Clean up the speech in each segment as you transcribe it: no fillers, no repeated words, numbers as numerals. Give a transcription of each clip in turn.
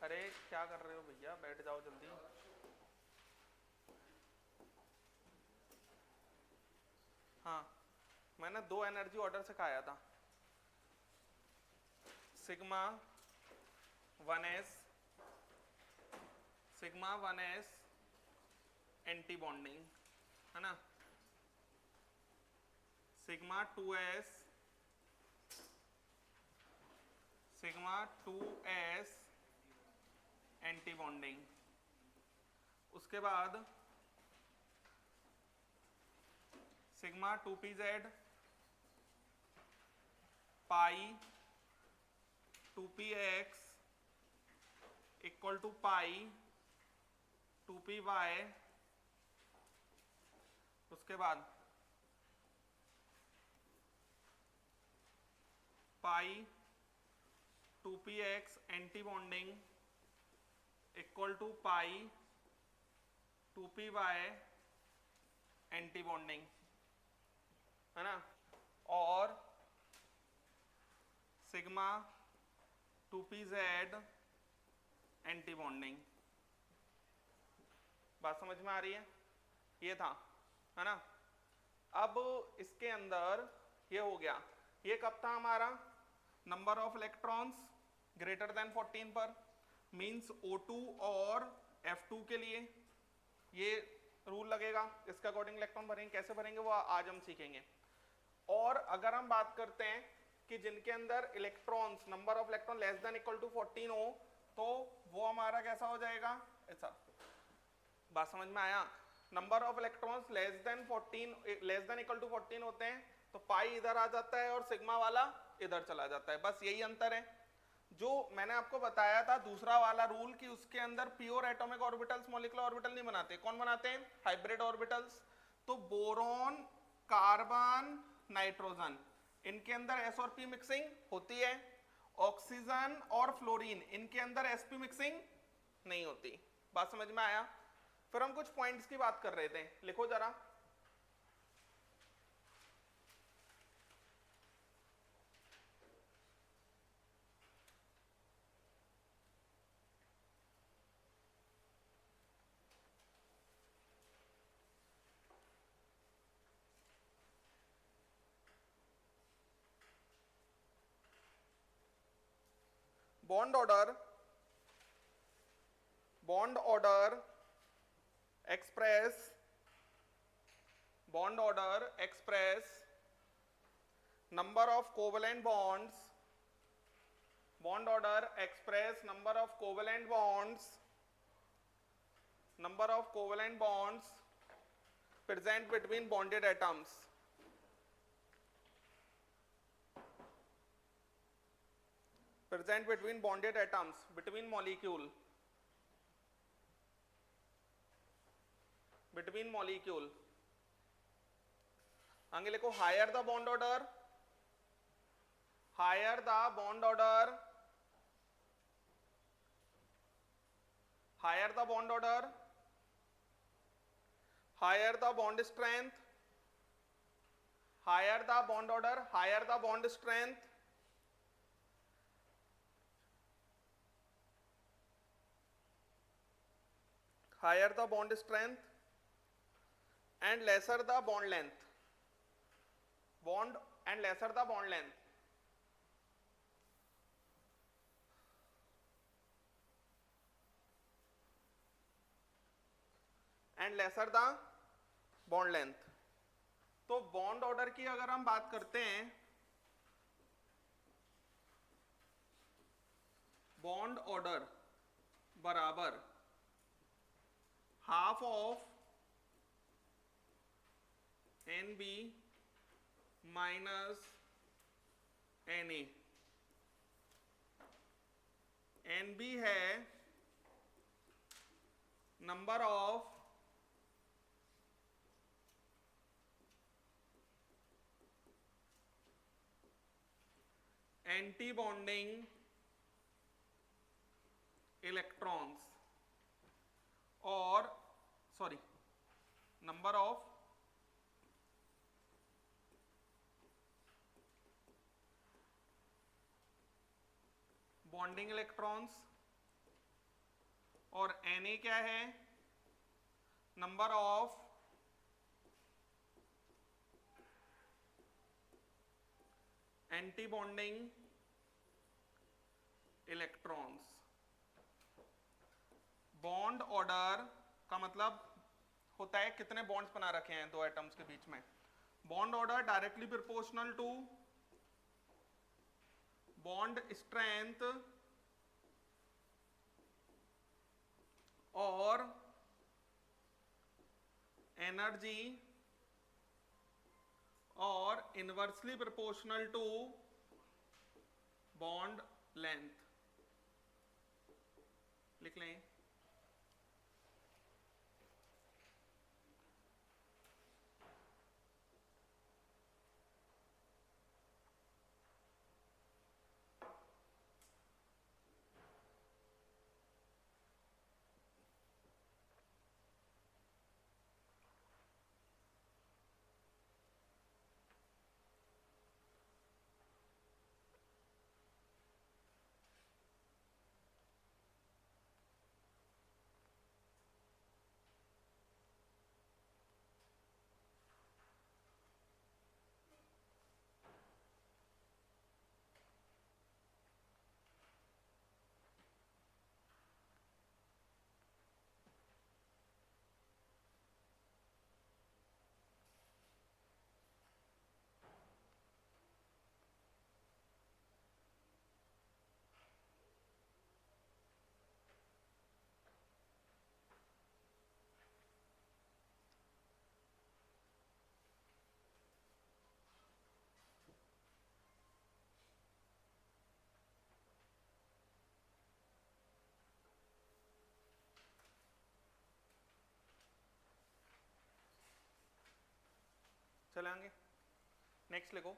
अरे क्या कर रहे हो भैया, बैठ जाओ जल्दी। हाँ, मैंने 2 एनर्जी ऑर्डर सिखाया था, sigma 1s, sigma 1s anti bonding, है ना, sigma 2s, sigma 2s anti bonding. उसके बाद sigma 2pz pi 2px equal to pi 2py। उसके बाद pi 2px anti bonding equal to pi 2py anti bonding, है ना, और सिग्मा 2pz एंटी बॉन्डिंग। बात समझ में आ रही है? ये था, है ना। अब इसके अंदर ये हो गया, ये कब था हमारा, number of electrons greater than 14 पर, मींस O2 और F2 के लिए ये रूल लगेगा, इसके अकॉर्डिंग इलेक्ट्रॉन भरेंगे। कैसे भरेंगे वो आज हम सीखेंगे। और अगर हम बात करते हैं कि जिनके अंदर electrons, number of electron less than equal to 14 हो, तो वो हमारा कैसा हो जाएगा, ऐसा। बात समझ में आया? Number of electrons less than 14, less than equal to 14 होते हैं तो पाई इधर आ जाता है और सिग्मा वाला इधर चला जाता है, बस यही अंतर है। जो मैंने आपको बताया था दूसरा वाला रूल कि उसके अंदर pure atomic orbitals molecular orbital नहीं बनाते। कौन बनाते हैं? Hybrid orbitals. तो बोरॉन, कार्बन, नाइट्रोजन, इनके अंदर एस और पी मिक्सिंग होती है। ऑक्सीजन और फ्लोरीन, इनके अंदर एसपी मिक्सिंग नहीं होती। बात समझ में आया? फिर हम कुछ पॉइंट्स की बात कर रहे थे, लिखो जरा। Bond order, bond order express, bond order express number of covalent bonds, bond order express number of covalent bonds, number of covalent bonds present between bonded atoms, present between bonded atoms, between molecule, between molecule। आगे लिखो, higher the bond order, higher the bond order, higher the bond order, higher the bond strength, higher the bond order, higher the bond strength, higher the bond strength and lesser the bond length, bond and lesser the bond length, and lesser the bond length। तो bond order की अगर हम बात करते हैं, bond order बराबर half of N B minus N A. N B है number of anti bonding electrons, और sorry, number of bonding electrons और Na क्या है, number of anti bonding electrons. Bond order का मतलब होता है कितने बॉन्ड्स बना रखे हैं दो एटम्स के बीच में। Bond order directly proportional to bond strength और एनर्जी और inversely proportional to bond length. लिख लें। चले आगे, नेक्स्ट लिखो।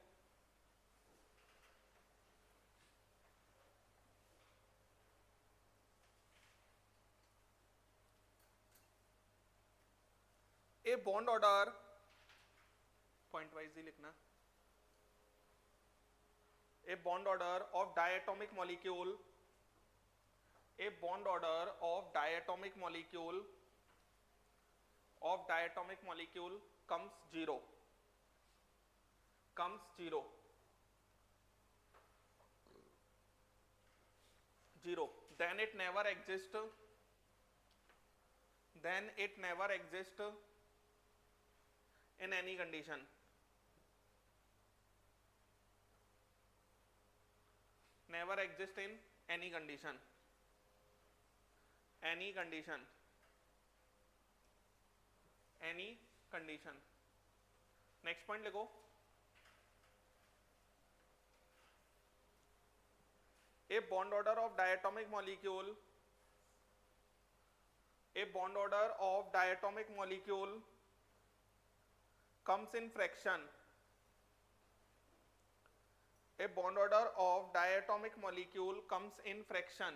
A bond order, point wise ही लिखना। A bond order of diatomic molecule, a bond order of diatomic molecule comes zero, then it never exists in any condition. Never exist in any condition. Next point लिखो। A bond order of diatomic molecule comes in fraction. A bond order of diatomic molecule comes in fraction.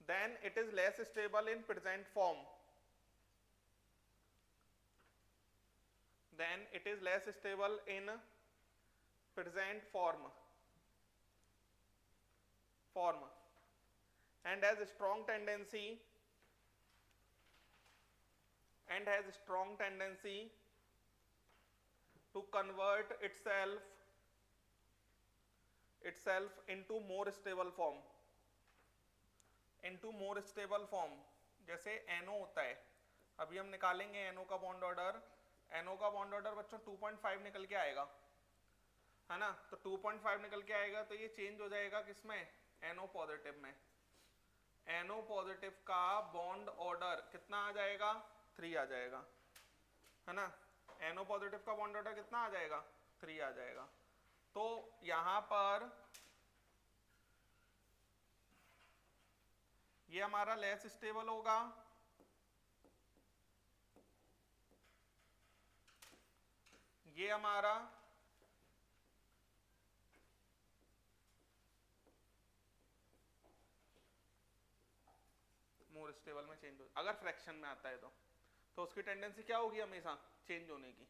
Then it is less stable in present form. And has a strong tendency to convert itself into more stable form. जैसे NO होता है, अभी हम निकालेंगे NO का bond order. NO का bond order बच्चों 2.5 निकल के आएगा, है ना। तो 2.5 निकल के आएगा तो ये चेंज हो जाएगा किसमें, NO पॉजिटिव में। NO पॉजिटिव का बॉन्ड ऑर्डर कितना आ जाएगा, 3 आ जाएगा, है ना। NO पॉजिटिव का बॉन्ड ऑर्डर कितना आ जाएगा, 3 आ जाएगा। तो यहां पर ये हमारा लेस स्टेबल होगा, ये हमारा मोर स्टेबल में चेंज हो, अगर फ्रैक्शन में आता है तो उसकी टेंडेंसी क्या होगी, हमेशा चेंज होने की।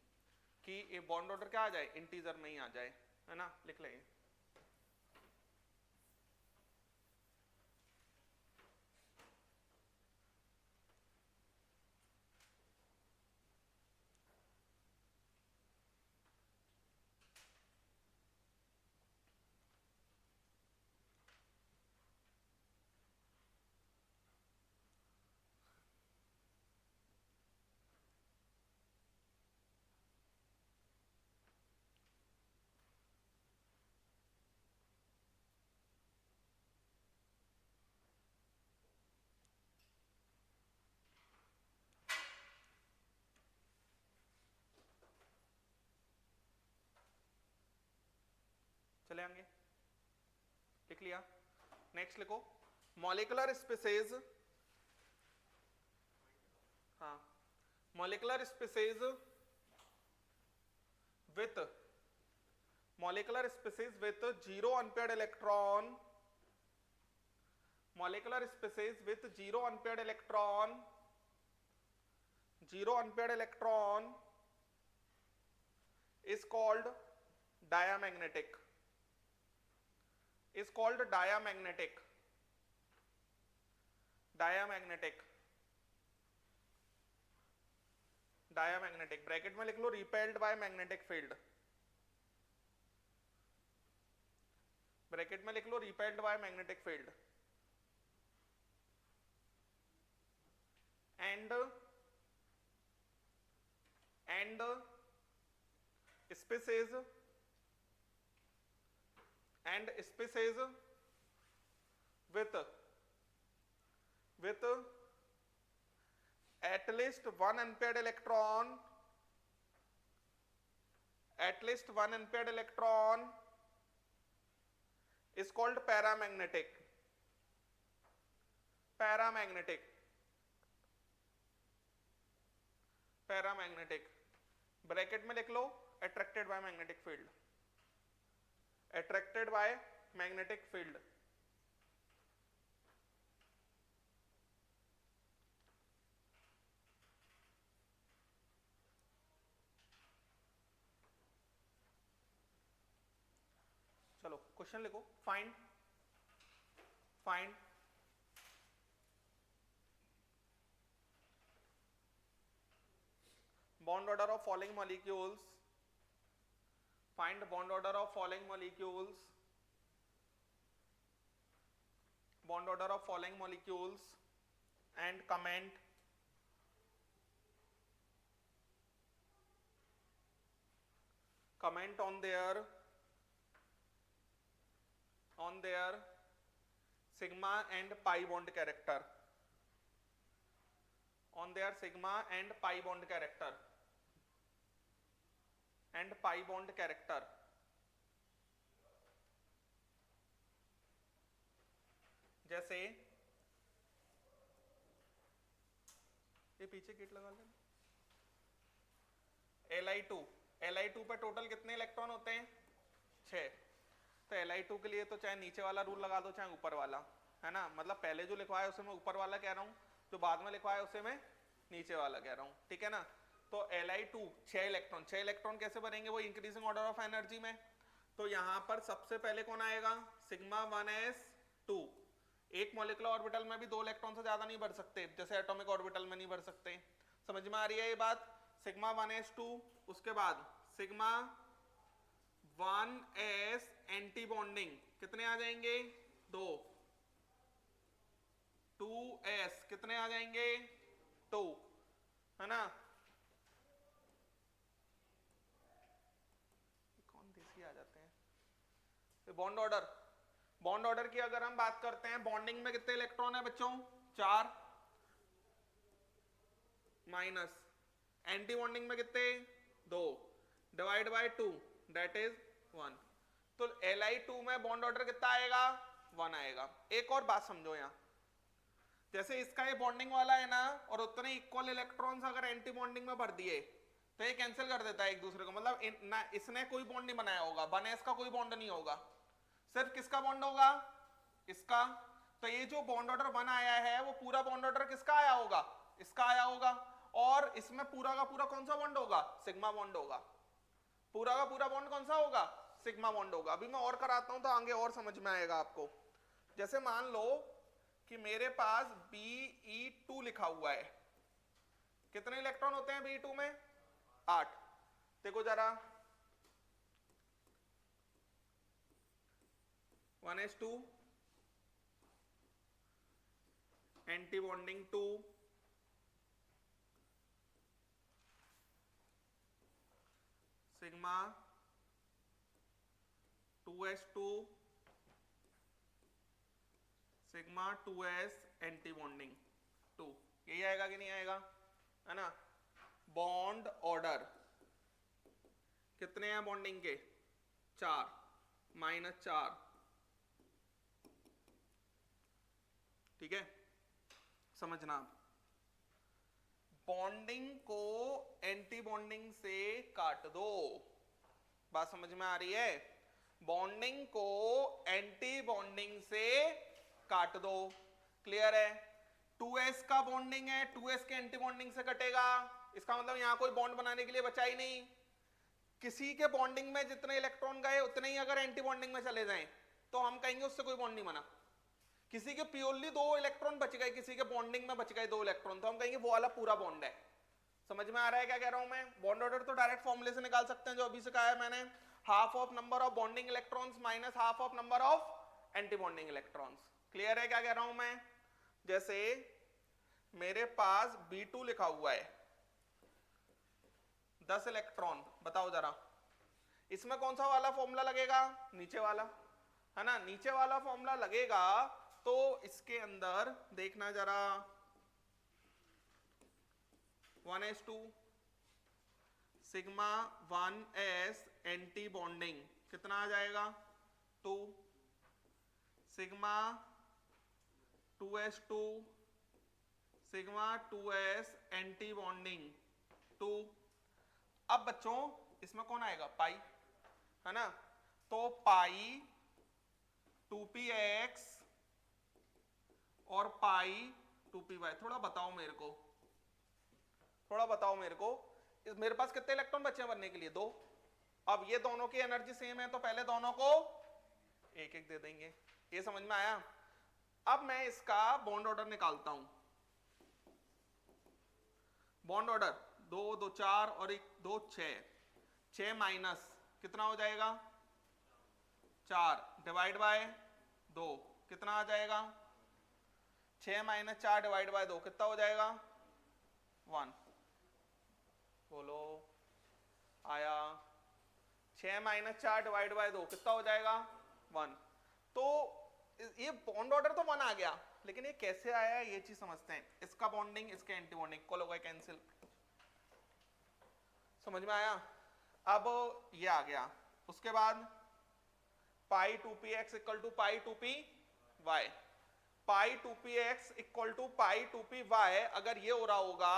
कि ये बॉन्ड ऑर्डर क्या आ जाए, इंटीजर में ही आ जाए, है ना, लिख लेंगे। चले आगे, लिख लिया। नेक्स्ट लिखो, मॉलिक्यूलर स्पीसीज, हाँ, molecular species with zero unpaired electron, molecular species with zero unpaired electron is called diamagnetic, bracket में लिख लो, repelled by magnetic field, bracket में लिख लो repelled by magnetic field, and species with at least one unpaired electron is called paramagnetic, bracket में लिख लो attracted by magnetic field, चलो question लिखो, find bond order of following molecules, find bond order of following molecules and comment on their sigma and pi bond character, जैसे ये पीछे kit लगा लेना, Li2 पे टोटल कितने इलेक्ट्रॉन होते हैं, 6, तो Li2 के लिए तो चाहे नीचे वाला रूल लगा दो चाहे ऊपर वाला, है ना, मतलब पहले जो लिखवाया उसे मैं ऊपर वाला कह रहा हूँ, जो बाद में लिखवाया उसे मैं नीचे वाला कह रहा हूँ, ठीक है ना। तो Li2 6 इलेक्ट्रॉन कैसे बनेंगे, वो इंक्रीजिंग ऑर्डर ऑफ एनर्जी में, तो यहाँ पर सबसे पहले कौन आएगा, सिग्मा 1s2, एक मॉलिक्यूलर ऑर्बिटल में भी 2 इलेक्ट्रॉन से ज्यादा नहीं भर सकते, जैसे एटॉमिक ऑर्बिटल में नहीं भर सकते, समझ में आ रही है ये बात, सिग्मा 1s2, उसके बाद सिग्मा 1s एंटी बॉन्डिंग कितने आ जाएंगे, 2, 2s कितने आ जाएंगे, 2, है ना, कौन देसी आ जाते हैं। बॉन्ड ऑर्डर की अगर हम बात करते हैं, बॉन्डिंग में कितने इलेक्ट्रॉन है बच्चों, 4, माइनस एंटी बॉन्डिंग में कितने, 2, डिवाइड बाय 2 दैट इज 1, तो Li2 में बॉन्ड ऑर्डर कितना आएगा, 1 आएगा। एक और बात समझो यहाँ, जैसे इसका ये बॉन्डिंग वाला है ना, और उतने इक्वल इलेक्ट्रॉन्स अगर एंटी बॉन्डिंग में भर दिए तो ये कैंसिल कर देता है एक दूसरे को, मतलब ना इसने कोई बॉन्ड नहीं बनाया होगा, 1s का कोई बॉन्ड नहीं होगा, सिर्फ किसका बॉन्ड होगा, इसका, तो ये जो बॉन्ड ऑर्डर 1 आया है वो पूरा बॉन्ड ऑर्डर किसका आया होगा, इसका आया होगा, और इसमें पूरा का पूरा कौन सा बॉन्ड होगा, सिग्मा बॉन्ड होगा, पूरा का पूरा बॉन्ड कौन सा होगा, सिग्मा बॉन्ड होगा। अभी मैं और कराता हूं तो आगे और समझ में आएगा आपको। जैसे मान लो कि मेरे पास Be2 लिखा हुआ है, कितने इलेक्ट्रॉन होते हैं Be2 में, 8। देखो जरा 1s2 anti bonding 2, sigma 2s2 sigma 2s anti bonding 2, यही आएगा कि नहीं आएगा, है ना। बॉन्ड ऑर्डर कितने हैं बॉन्डिंग के, 4 -4, ठीक है। समझना आप, बॉन्डिंग को एंटी बॉन्डिंग से काट दो, बात समझ में आ रही है। बॉन्डिंग को एंटी बॉन्डिंग से काट दो, क्लियर है। 2s का बॉन्डिंग है, 2s के एंटी बॉन्डिंग से कटेगा, इसका मतलब यहां कोई बॉन्ड बनाने के लिए बचा ही नहीं। किसी के बॉन्डिंग में जितने इलेक्ट्रॉन गए उतने ही अगर एंटी बॉन्डिंग में चले जाएं तो हम कहेंगे उससे कोई बॉन्ड नहीं बना। किसी के प्योरली 2 इलेक्ट्रॉन बच गए, किसी के बॉन्डिंग में बच गए 2 इलेक्ट्रॉन, तो हम कहेंगे वो वाला पूरा बॉन्ड है। समझ में आ रहा है क्या कह रहा हूं मैं। बॉन्ड ऑर्डर तो डायरेक्ट फॉर्मूले से निकाल सकते हैं जो अभी से कहा है मैंने, half of number of bonding electrons minus half of number of anti bonding electrons. Clear है क्या कह रहा हूं मैं। जैसे मेरे पास B2 लिखा हुआ है, 10 इलेक्ट्रॉन, बताओ जरा इसमें कौन सा वाला फॉर्मूला लगेगा, नीचे वाला, है ना। नीचे वाला फॉर्मूला लगेगा तो इसके अंदर देखना जरा 1s2 sigma 1s anti bonding कितना आ जाएगा, 2, sigma 2s2 sigma 2s anti bonding 2। अब बच्चों इसमें कौन आएगा, पाई, है ना। तो पाई 2px और पाई 2py। थोड़ा बताओ मेरे को, थोड़ा बताओ मेरे को, मेरे पास कितने इलेक्ट्रॉन बचे हैं बनने के लिए, 2। अब ये दोनों की एनर्जी सेम है तो पहले दोनों को एक एक दे देंगे, ये समझ में आया। अब मैं इसका बॉन्ड ऑर्डर निकालता हूं। बॉन्ड ऑर्डर 2 2 4 और 1 2 6, 6 माइनस कितना हो जाएगा, 4 डिवाइड बाय 2 कितना आ जाएगा, 6 माइनस 4 डिवाइड बाय 2 कितना हो जाएगा, 1। बोलो आया। 6 माइनस 4 डिवाइड बाय 2 कितना हो जाएगा, 1। तो ये बॉन्ड ऑर्डर तो 1 आ गया, लेकिन ये कैसे आया ये चीज समझते हैं। इसका बॉन्डिंग इसके एंटी बॉन्डिंग को लोग कैंसिल, समझ में आया। अब ये आ गया, उसके बाद pi 2px equal to pi 2py, pi 2px equal to pi 2py अगर ये हो रहा होगा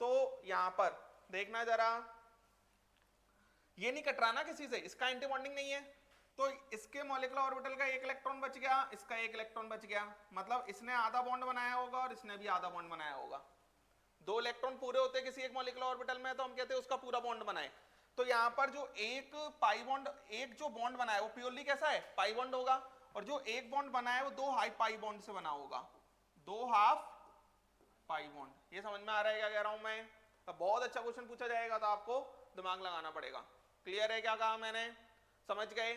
तो यहां पर देखना जरा, ये नहीं कट रहा ना किसी से, इसका एंटी बॉन्डिंग नहीं है तो इसके मॉलिक्यूलर ऑर्बिटल का 1 इलेक्ट्रॉन बच गया, इसका 1 इलेक्ट्रॉन बच गया, मतलब इसने आधा बॉन्ड बनाया होगा और इसने भी आधा बॉन्ड बनाया होगा। 2 इलेक्ट्रॉन पूरे होते हैं किसी एक मॉलिक्यूलर ऑर्बिटल में तो हम कहते हैं उसका पूरा बॉन्ड बनाए। तो यहाँ पर जो एक पाई बॉन्ड, एक जो बॉन्ड बना है वो प्योरली कैसा है, पाई बॉन्ड होगा, और जो एक बॉन्ड बना है वो 2 हाई पाई बॉन्ड से बना होगा, 2 हाफ पाई बॉन्ड। ये समझ में आ रहा है क्या कह रहा हूं मैं। तो बहुत अच्छा क्वेश्चन पूछा जाएगा तो आपको दिमाग लगाना पड़ेगा। क्लियर है क्या कहा मैंने, समझ गए।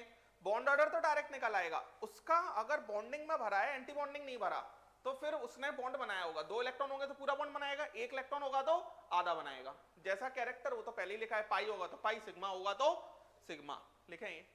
बॉन्ड ऑर्डर तो डायरेक्ट निकल आएगा, उसका अगर बॉन्डिंग में भरा है एंटी बॉन्डिंग नहीं भरा तो फिर उसने बॉन्ड बनाया होगा। 2 इलेक्ट्रॉन होंगे तो पूरा बॉन्ड बनाएगा, 1 इलेक्ट्रॉन होगा तो आधा बनाएगा। जैसा कैरेक्टर वो तो पहले ही लिखा है, पाई होगा तो पाई, सिग्मा होगा तो सिग्मा, लिखे हैं।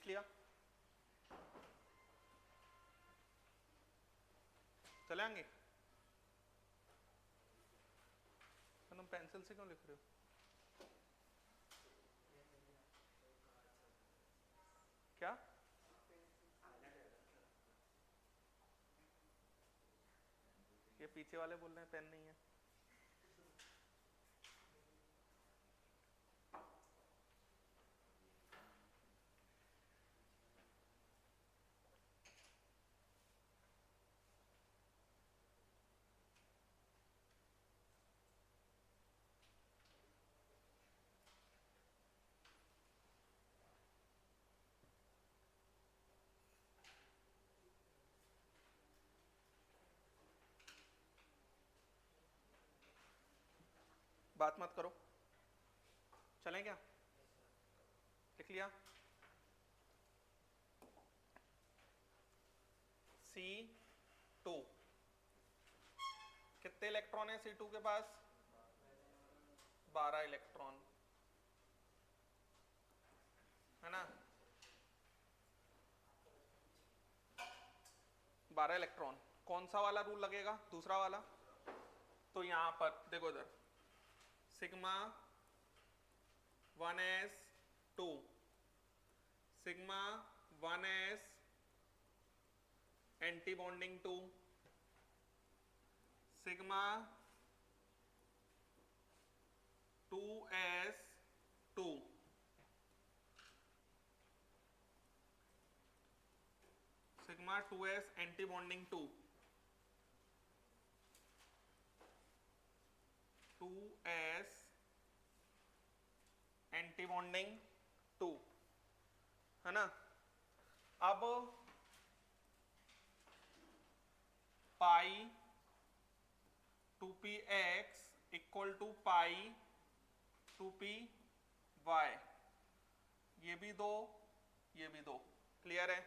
लिख लिया, चले आएंगे। तुम पेंसिल से क्यों लिख रहे हो? क्या? ये पीछे वाले बोल रहे हैं पेन नहीं है। बात मत करो, चलें क्या? लिख लिया, C2 कितने इलेक्ट्रॉन है C2 के पास? 12 इलेक्ट्रॉन, है ना? 12 इलेक्ट्रॉन। कौन सा वाला रूल लगेगा? दूसरा वाला। तो यहां पर देखो इधर, sigma 1s2, sigma 1s anti bonding 2, sigma 2s2, sigma 2s anti bonding 2, 2s anti bonding 2, है ना? अब पाई 2px equal to pi 2py, ये भी दो, ये भी दो। क्लियर है?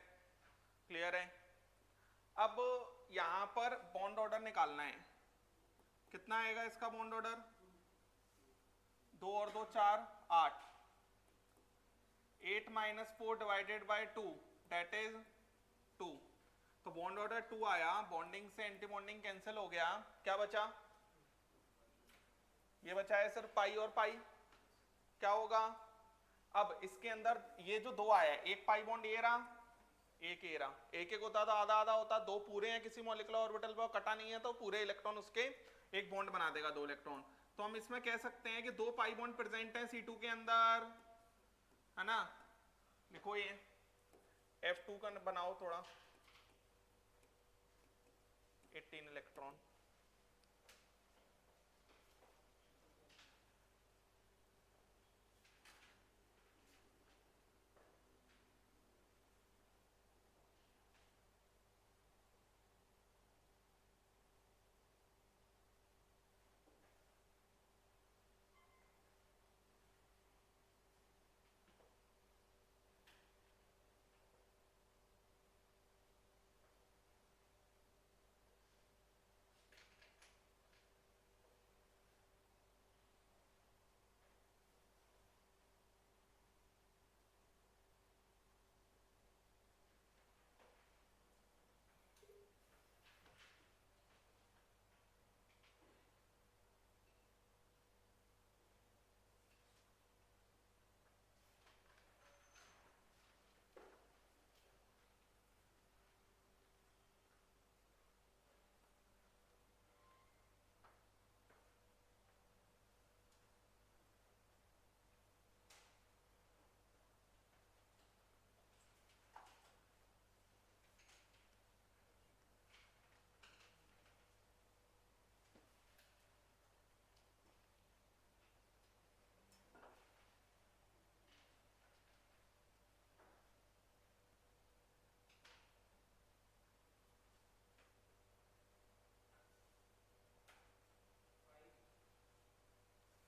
क्लियर है? अब यहां पर बॉन्ड ऑर्डर निकालना है। कितना आएगा इसका बॉन्ड ऑर्डर? 2 और 2 4, 8, 8 minus 4 divided by 2 that is 2। तो बॉन्ड ऑर्डर 2 आया, बॉन्डिंग से एंटी बॉन्डिंग कैंसिल हो गया, क्या बचा? ये बचा है सिर्फ पाई और पाई। क्या होगा? अब इसके अंदर ये जो 2 आया, एक पाई बॉन्ड ये रहा, एक ये रहा, एक एक होता तो आधा आधा होता, 2 पूरे हैं किसी मॉलिक्यूलर ऑर्बिटल पर, कटा नहीं है तो पूरे इलेक्ट्रॉन उसके एक बॉन्ड बना देगा, 2 इलेक्ट्रॉन। तो हम इसमें कह सकते हैं कि 2 पाई बॉन्ड प्रेजेंट है C2 के अंदर, है ना? लिखो ये F2 का बनाओ थोड़ा, 18 इलेक्ट्रॉन।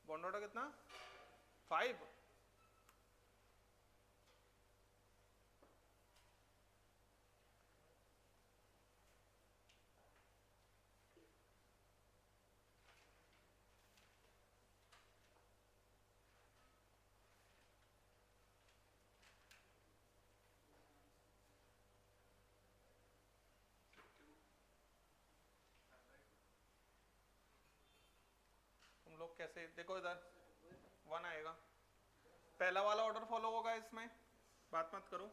बॉन्ड ऑर्डर कितना? 5। कैसे, देखो इधर 1 आएगा, पहला वाला ऑर्डर फॉलो होगा इसमें, बात मत करो।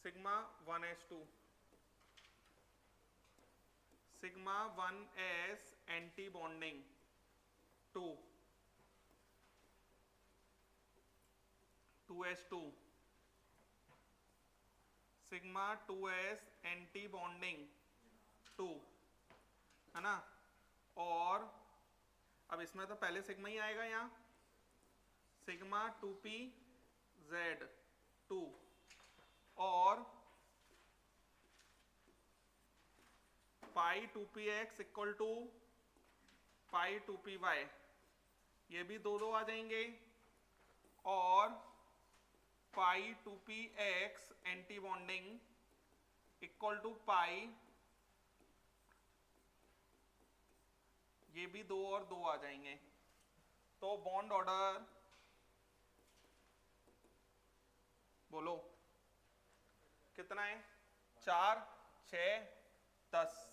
Sigma 1s2, sigma 1s anti bonding 2, 2s2, sigma 2s anti bonding 2, है ना। और अब इसमें तो पहले सिग्मा ही आएगा यहाँ, सिग्मा 2pz2 और pi 2px equal to pi 2py, ये भी दो आ जाएंगे। और pi 2px anti bonding equal to pi, ये भी 2 और 2 आ जाएंगे। तो बॉन्ड ऑर्डर बोलो कितना है, 4 6 10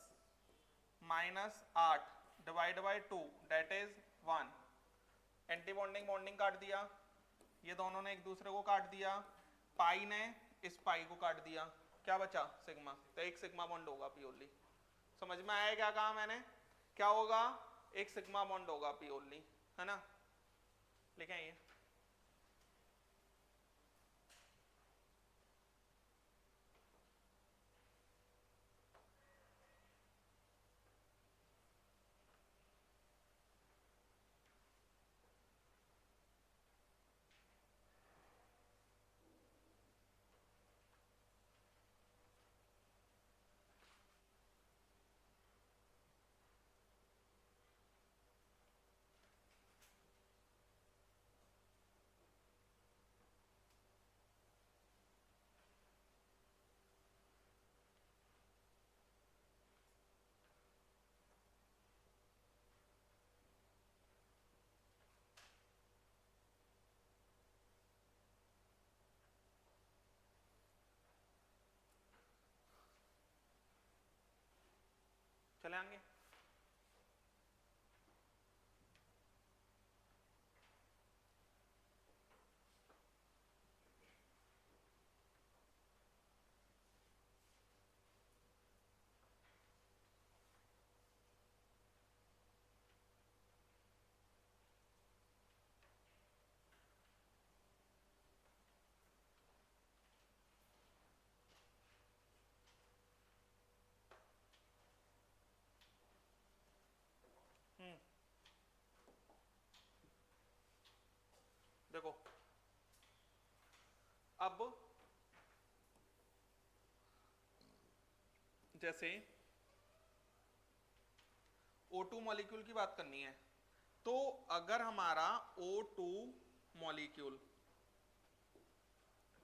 -8 divide by 2 that is 1। Anti bonding bonding काट दिया, ये दोनों ने एक दूसरे को काट दिया, पाई ने इस पाई को काट दिया, क्या बचा सिग्मा, तो एक सिग्मा बॉन्ड होगा प्योरली। समझ में आया क्या कहा मैंने, क्या होगा, एक सिग्मा बॉन्ड होगा प्योरली, है ना। लिखें ये, चले आएंगे। देखो अब जैसे O2 मॉलिक्यूल की बात करनी है, तो अगर हमारा O2 मॉलिक्यूल,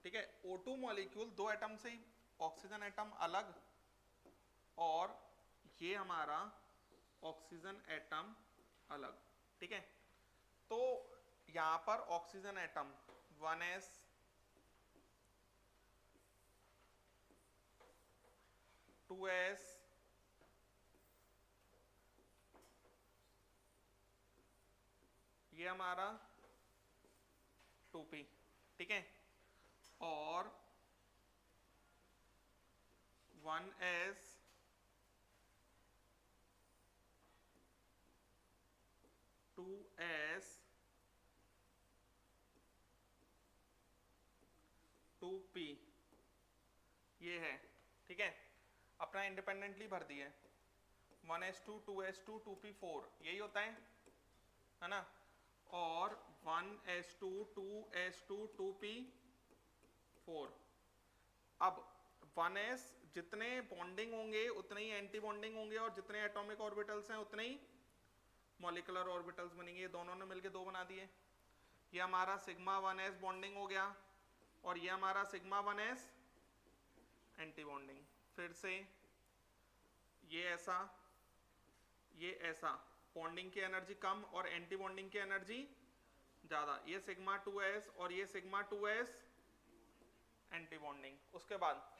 ठीक है, O2 मॉलिक्यूल 2 एटम से ही, ऑक्सीजन एटम अलग और ये हमारा ऑक्सीजन एटम अलग, ठीक है। तो यहां पर ऑक्सीजन एटम 1s 2s ये हमारा 2p, ठीक है, और 1s 2s 2p ये है, ठीक है। अपना इंडिपेंडेंटली भर दिए, 1s2 2s2 2p4 यही होता है ना। और 1s2 2s2 2p4, अब 1s जितने बॉन्डिंग होंगे उतने ही एंटी बॉन्डिंग होंगे, और जितने एटॉमिक ऑर्बिटल्स हैं उतने ही मॉलिक्यूलर ऑर्बिटल्स बनेंगे। ये दोनों ने मिलके 2 बना दिए। ये हमारा सिग्मा 1s बॉन्डिंग हो गया, और ये हमारा सिग्मा 1s एंटी बॉन्डिंग। फिर से ये ऐसा, ये ऐसा, बॉन्डिंग की एनर्जी कम और एंटी बॉन्डिंग की एनर्जी ज्यादा। ये सिग्मा 2s और ये सिग्मा 2s एंटी बॉन्डिंग। उसके बाद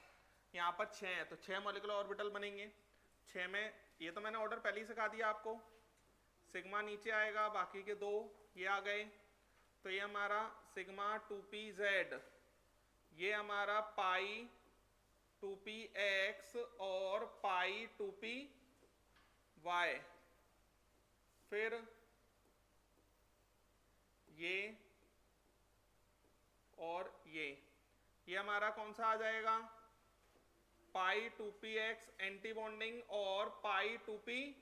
यहाँ पर 6 है, तो 6 मॉलिक्यूलर ऑर्बिटल बनेंगे। 6 में ये तो मैंने ऑर्डर पहले ही सिखा दिया आपको, सिग्मा नीचे आएगा, बाकी के दो ये आ गए, तो ये हमारा सिग्मा 2pz, ये हमारा पाई 2px और पाई 2py, फिर ये और ये हमारा कौन सा आ जाएगा, पाई 2px एंटी बॉन्डिंग और पाई 2py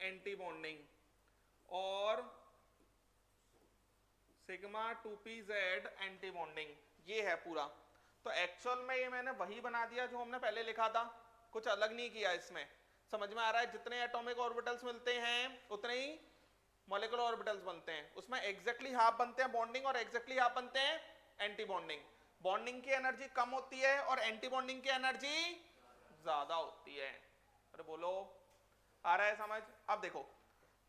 एंटी बॉन्डिंग, और सिग्मा 2pz एंटी बॉन्डिंग, ये है पूरा। तो एक्चुअल में ये मैंने वही बना दिया जो हमने पहले लिखा था, कुछ अलग नहीं किया इसमें। समझ में आ रहा है? जितने एटॉमिक ऑर्बिटल्स मिलते हैं उतने ही मॉलिक्यूलर ऑर्बिटल्स बनते हैं, उसमें एग्जैक्टली हाफ बनते हैं बॉन्डिंग और एग्जैक्टली हाफ बनते हैं एंटी बॉन्डिंग। बॉन्डिंग की एनर्जी कम होती है और एंटी बॉन्डिंग की एनर्जी ज्यादा होती है। अरे बोलो, आ रहा है समझ? अब देखो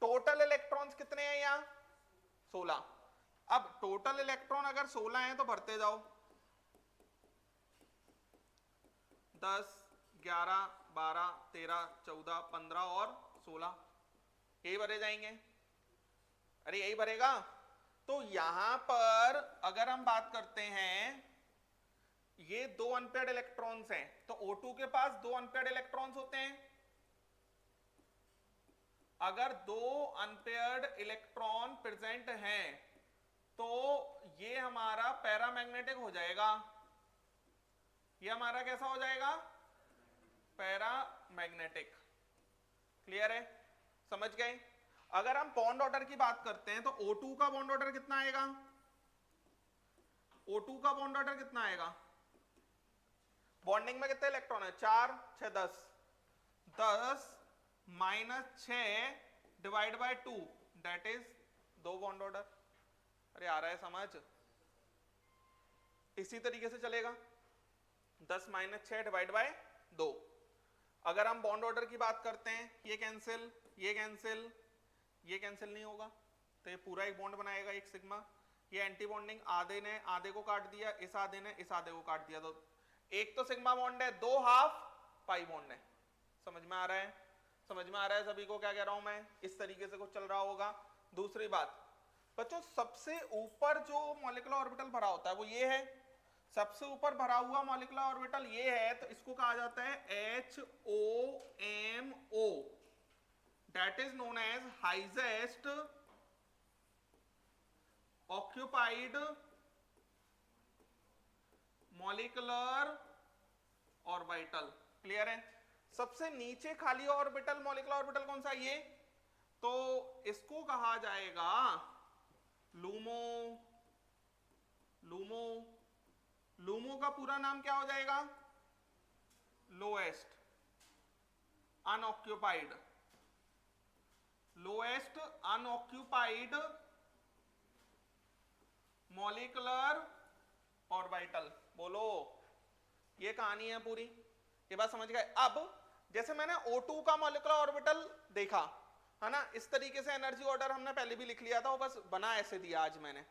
टोटल इलेक्ट्रॉन्स कितने हैं यहाँ, 16। अब टोटल इलेक्ट्रॉन अगर 16 हैं तो भरते जाओ, 10, 11, 12, 13, 14, 15 और 16, यही भरे जाएंगे। अरे यही भरेगा। तो यहां पर अगर हम बात करते हैं, ये दो अनपेयर्ड इलेक्ट्रॉन्स हैं, तो O2 के पास दो अनपेयर्ड इलेक्ट्रॉन्स होते हैं। अगर दो अनपेयर्ड इलेक्ट्रॉन प्रेजेंट हैं तो ये हमारा पैरामैग्नेटिक हो जाएगा, ये हमारा कैसा हो जाएगा, पैरामैग्नेटिक। क्लियर है? समझ गए? अगर हम बॉन्ड ऑर्डर की बात करते हैं तो O2 का बॉन्ड ऑर्डर कितना आएगा, O2 का बॉन्ड ऑर्डर कितना आएगा, बॉन्डिंग में कितने इलेक्ट्रॉन है, 4, 6, 10, 10 - 6 divide by 2, that is 2 bond order. अरे आ रहा है समझ? इसी तरीके से चलेगा, 10 - 6 डिवाइड बाय 2। अगर हम बॉन्ड ऑर्डर की बात करते हैं, ये कैंसिल, ये कैंसिल, ये कैंसिल नहीं होगा, तो ये पूरा एक बॉन्ड बनाएगा, एक सिग्मा। ये एंटी बॉन्डिंग, आधे ने आधे को काट दिया, इस आधे ने इस आधे को काट दिया, तो एक तो सिग्मा बॉन्ड है, दो हाफ पाई बॉन्ड है। समझ में आ रहा है? समझ में आ रहा है सभी को क्या कह रहा हूं मैं? इस तरीके से कुछ चल रहा होगा। दूसरी बात बच्चों, सबसे ऊपर जो मॉलिक्यूलर ऑर्बिटल भरा होता है वो ये है, सबसे ऊपर भरा हुआ मॉलिक्यूलर ऑर्बिटल ये है, तो इसको कहा जाता है HOMO, that is known as highest occupied molecular orbital। Clear है? सबसे नीचे खाली ऑर्बिटल, मॉलिक्यूलर ऑर्बिटल कौन सा, ये, तो इसको कहा जाएगा लूमो। लूमो, लूमो का पूरा नाम क्या हो जाएगा, lowest unoccupied, lowest unoccupied molecular orbital. बोलो, ये कहानी है पूरी, ये बात समझ गए? अब जैसे मैंने O2 का मॉलिक्यूलर ऑर्बिटल देखा है ना, इस तरीके से एनर्जी ऑर्डर हमने पहले भी लिख लिया था, वो बस बना ऐसे दिया आज मैंने।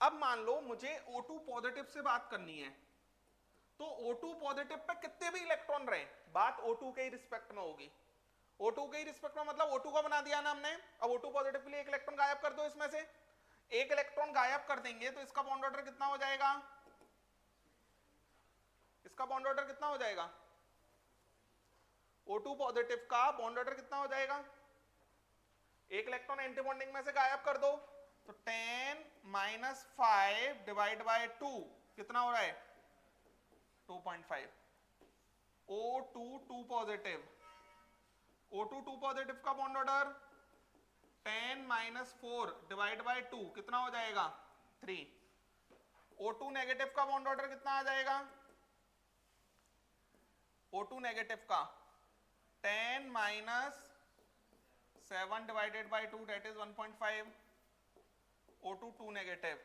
अब मान लो मुझे O2 पॉजिटिव से बात करनी है, तो O2 पॉजिटिव पे कितने भी इलेक्ट्रॉन रहे, बात O2 के ही रिस्पेक्ट में होगी। O2 के ही रिस्पेक्ट में मतलब O2 को बना दिया ना हमने, अब O2 पॉजिटिव के लिए एक इलेक्ट्रॉन गायब कर दो, इसमें से एक इलेक्ट्रॉन गायब कर देंगे तो इसका बॉन्ड ऑर्डर कितना हो जाएगा, इसका बॉन्ड ऑर्डर कितना हो जाएगा, O2 पॉजिटिव का बॉन्ड ऑर्डर कितना हो जाएगा, एक इलेक्ट्रॉन एंटी बॉन्डिंग में से गायब कर दो तो 10 - 5 डिवाइड बाय 2 कितना हो रहा है, 2.5। O2 2 पॉजिटिव, O2 2 पॉजिटिव का बॉन्ड ऑर्डर 10 - 4 डिवाइड बाय 2 कितना हो जाएगा, 3। O2 नेगेटिव का बॉन्ड ऑर्डर कितना आ जाएगा, O2 नेगेटिव का 10 - 7 divided by 2 that is 1.5। O2 2 negative,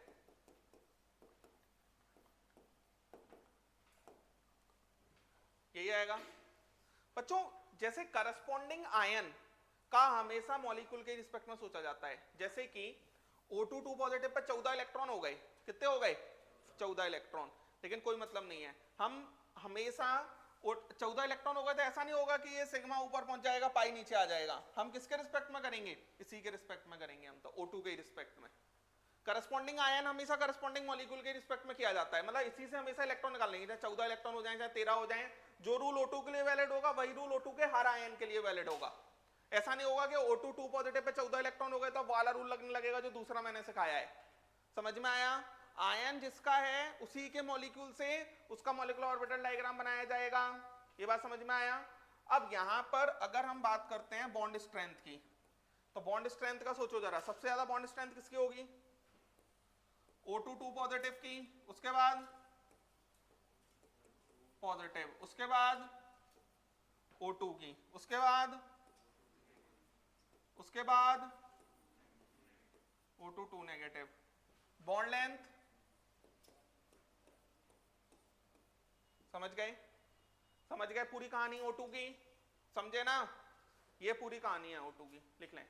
यही आएगा बच्चों। जैसे करस्पॉन्डिंग आयन का हमेशा मॉलिक्यूल के रिस्पेक्ट में सोचा जाता है, जैसे कि O2 2 पॉजिटिव पर 14 इलेक्ट्रॉन हो गए, कितने हो गए, 14 इलेक्ट्रॉन, लेकिन कोई मतलब नहीं है, हम हमेशा 14 इलेक्ट्रॉन हो गए तो ऐसा नहीं होगा कि ये सिग्मा ऊपर पहुंच जाएगा पाई नीचे आ जाएगा। हम किसके रिस्पेक्ट में करेंगे, इसी के रिस्पेक्ट में करेंगे हम तो, O2 के रिस्पेक्ट में। करस्पॉन्डिंग आयन हमेशा करस्पॉन्डिंग मॉलिक्यूल के रिस्पेक्ट में किया जाता है, मतलब इसी से हमेशा इलेक्ट्रॉन निकालेंगे, चाहे 14 इलेक्ट्रॉन हो जाए चाहे 13 हो जाए, जो रूल O2 के लिए वैलिड होगा वही रूल O2 के हर आयन के लिए वैलिड होगा। ऐसा नहीं होगा कि O2 2 पॉजिटिव पे 14 इलेक्ट्रॉन हो गए तो वाला रूल लगने लगेगा जो दूसरा मैंने सिखाया है। समझ में आया? आयन जिसका है उसी के मॉलिक्यूल से उसका मॉलिक्यूलर ऑर्बिटल डायग्राम बनाया जाएगा। ये बात समझ में आया? अब यहां पर अगर हम बात करते हैं बॉन्ड स्ट्रेंथ की, तो बॉन्ड स्ट्रेंथ का सोचो जरा, सबसे ज्यादा बॉन्ड स्ट्रेंथ किसकी होगी? O2 2 पॉजिटिव की, उसके बाद पॉजिटिव, उसके बाद O2 की, उसके बाद O2 2 नेगेटिव। बॉन्ड लेंथ समझ गए? समझ गए पूरी कहानी O2 की? समझे ना? ये पूरी कहानी है O2 की, लिख लें।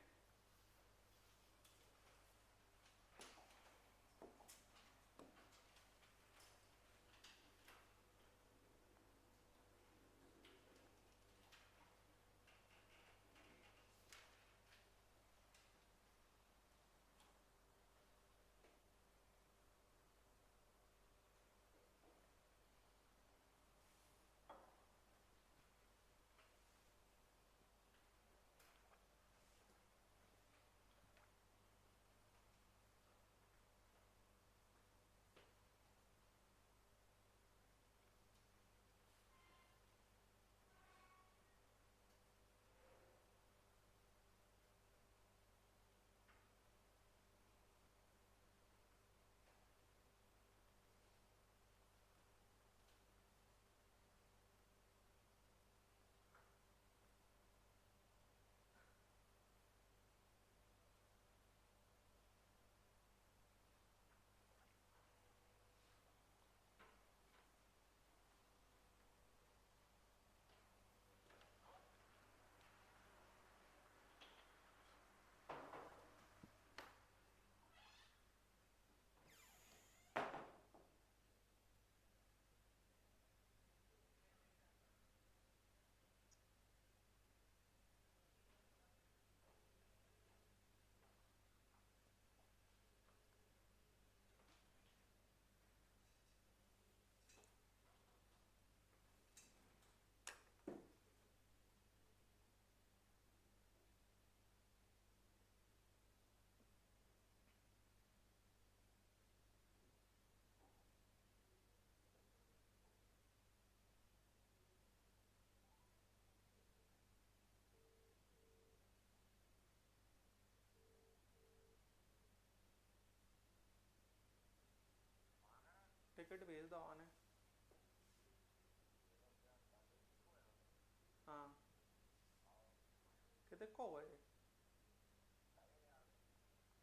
टिकट भेज दो आने। हाँ कितने को हुआ ये?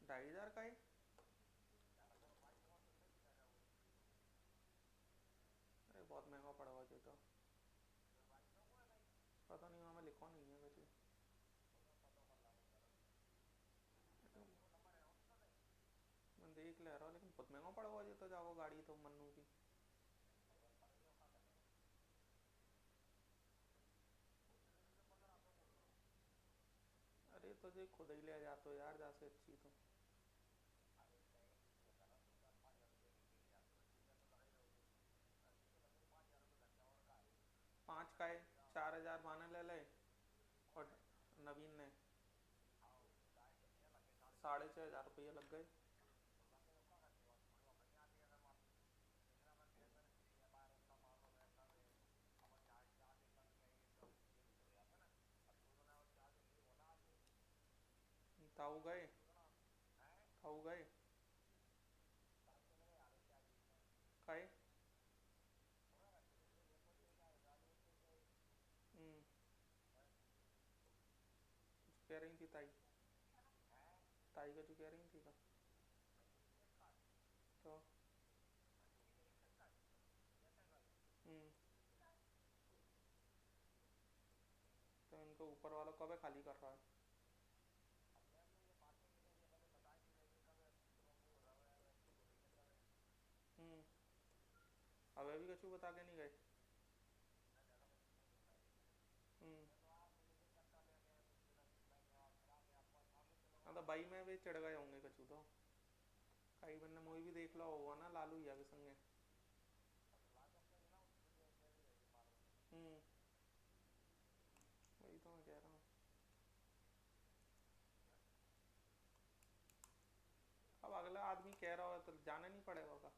2,500 का ही? अरे बहुत महंगा पड़ा हुआ ये तो। पता नहीं, हमें लिखा नहीं है वैसे। मैं देख ले रहा हूँ लेकिन बहुत महंगा पड़ा हुआ ये तो, जाओ गाड़ी तो मन्नू की। अरे तुझे खुद ही ले जा तो यार, जा से अच्छी तो। 5 का है, 4,000 भाने ले ले। और नवीन ने 6,500 रुपये लग गए। ताऊ गए? ताऊ गए? काहे? हम्म, कुछ कह रही थी ताई? ताई का जो कह रही थी का? तो हम्म, तो इनको ऊपर वाला कब है खाली कर रहा है? हम्म, अब अभी कछु बता के नहीं गए? भाई में वे चढ़ गए होंगे कछु तो कई बन्ने मूवी भी देख लो होगा ना लालू या के संगे। हम्म। वही तो मैं कह रहा हूँ। अब अगला आदमी कह रहा हो तो जाना नहीं पड़ेगा का।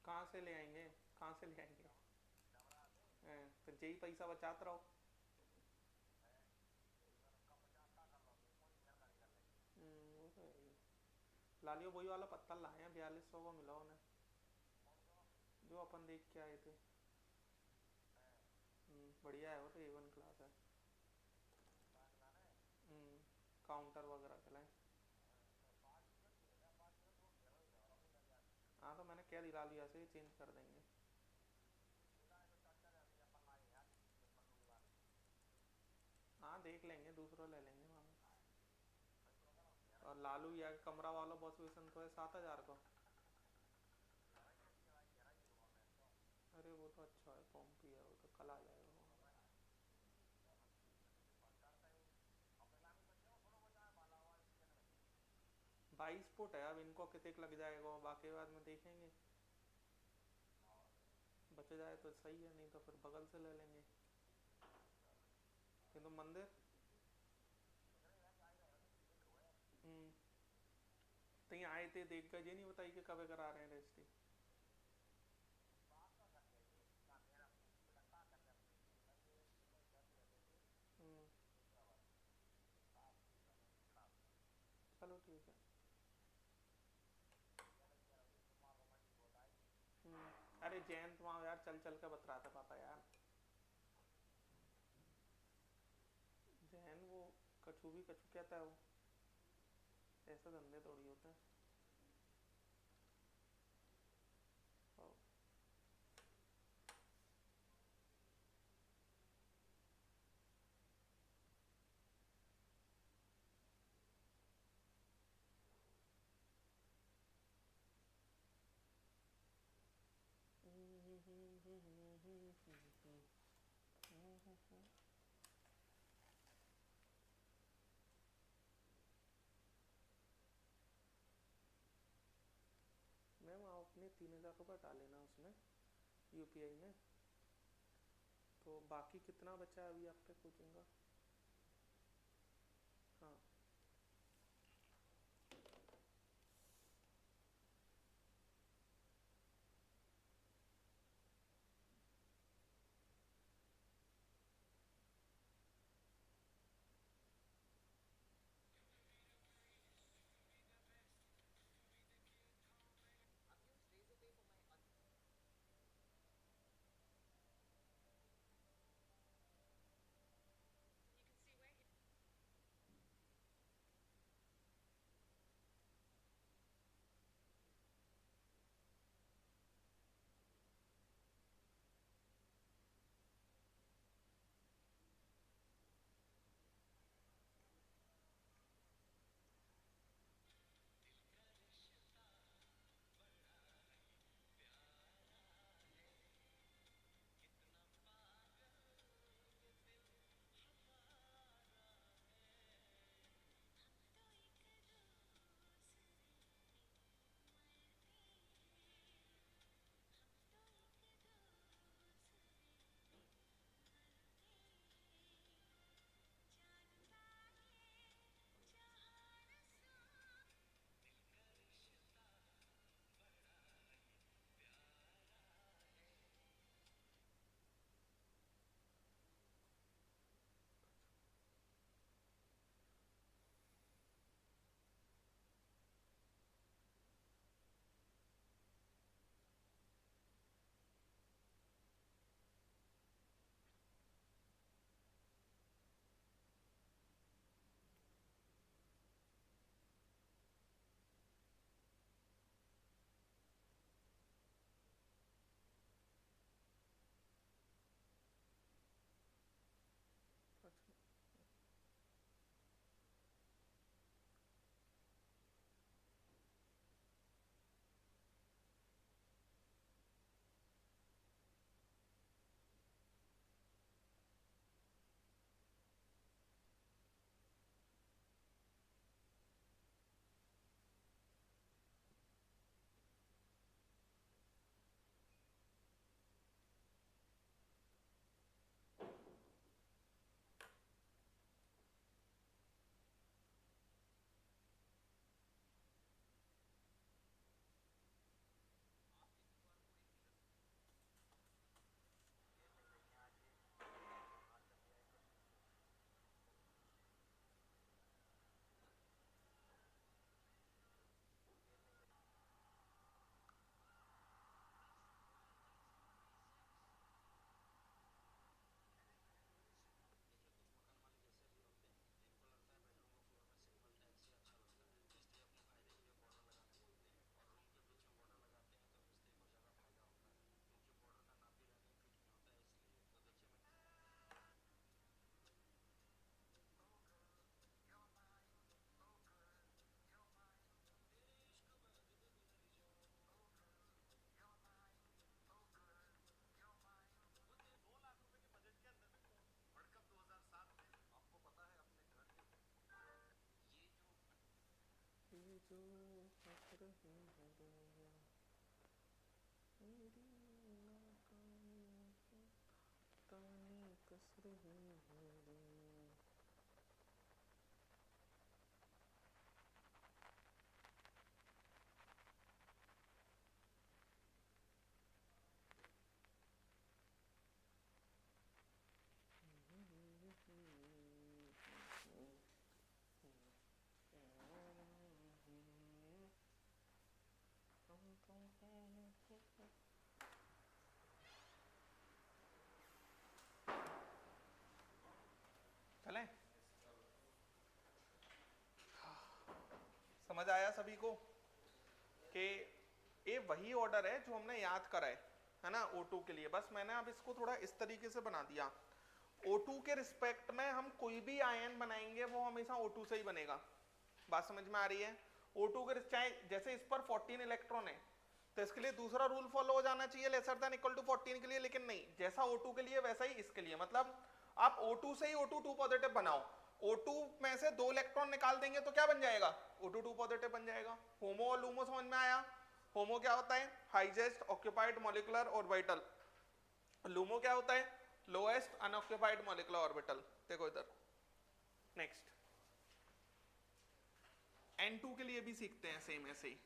कहाँ से ले आएंगे, कहाँ से ले आएंगे। तो यही पैसा बचाते रहो। वो तो है ही। लालियो वही वाला पत्तल लाए हैं 4200 को मिला उन्हें। जो अपन देख के आए थे। बढ़िया है वो तो A1 क्लास है। काउंटर वगैरह के लाए। हाँ तो मैंने क्या दिला लिया से चेंज कर देंगे। हाँ देख लेंगे दूसरा ले लेंगे वहाँ। और लालू या कमरा वाला बॉस वेसन तो है 7000 का। अरे वो तो अच्छा है पॉम्पी है वो तो कल आ जाएगा वो। 22 फुट है अब इनको कितने लग जाएगा बाकी बाद में देखेंगे। बच जाए तो सही है नहीं तो फिर बगल से ले लेंगे। किंतु मंदिर। हम्म। तो यहाँ आए थे देख कर ये नहीं बताई कि कब करा रहे हैं रजिस्ट्री। हम्म। चलो ठीक है। अरे जयंत वहाँ यार चल चल के बता रहा था पापा यार। जैन वो कछू भी कछू कहता है वो। ऐसे धंधे थोड़ी होते हैं। ओ, मैम आप अपने 3000 रुपये डाले ना उसमें UPI में। तो बाकी कितना बचा है अभी आपके कोचिंग का। हाँ। चले, समझ आया सभी को कि ये वही ऑर्डर है जो हमने याद करा है ना O2 के लिए, बस मैंने अब इसको थोड़ा इस तरीके से बना दिया। O2 के रिस्पेक्ट में हम कोई भी आयन बनाएंगे वो हमेशा O2 से ही बनेगा। बात समझ में आ रही है? O2 के चाहे जैसे इस पर 14 इलेक्ट्रॉन है तो इसके लिए दूसरा रूल फॉलो हो जाना चाहिए लेसर देन इक्वल टू 14 के लिए, लेकिन नहीं, जैसा O2 के लिए वैसा ही इसके लिए। मतलब आप O2 से ही O2 2 पॉजिटिव बनाओ, O2 में से 2 इलेक्ट्रॉन निकाल देंगे तो क्या बन जाएगा? O2 2 पॉजिटिव बन जाएगा। होमो और लूमो समझ में आया? होमो क्या होता है? Highest occupied molecular orbital. LUMO क्या होता है? Lowest unoccupied molecular orbital. देखो इधर, नेक्स्ट N2 के लिए भी सीखते हैं सेम ऐसे ही।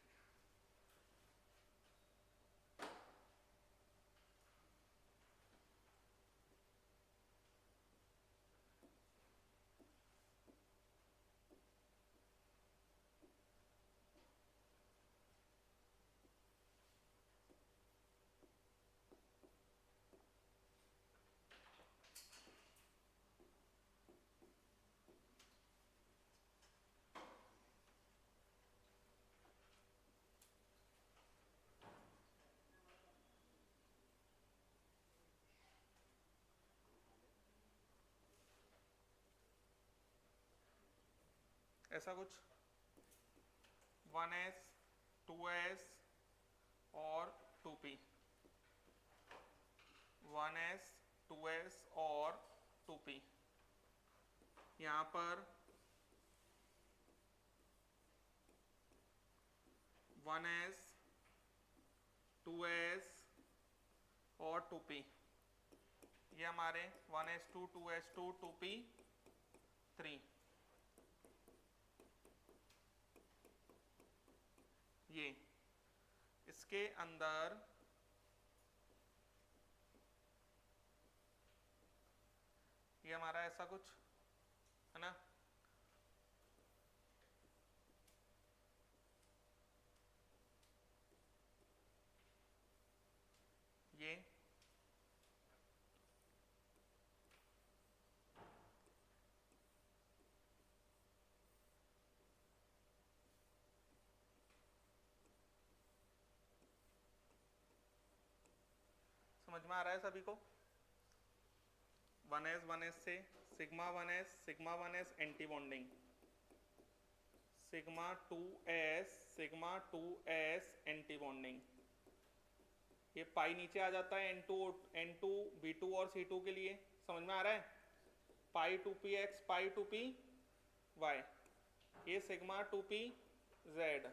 ऐसा कुछ 1s 2s और 2p, 1s 2s और 2p। यहां पर 1s 2s और 2p, ये हमारे 1s2 2s2 2p 3। ये इसके अंदर ये हमारा ऐसा कुछ है ना, ये समझ में आ रहा है सभी को? 1s से sigma 1s anti bonding, sigma 2s anti bonding. ये पाई नीचे आ जाता है N2 B2 और C2 के लिए, समझ में आ रहा है? पाई 2px पाई 2py, ये सिग्मा 2pz,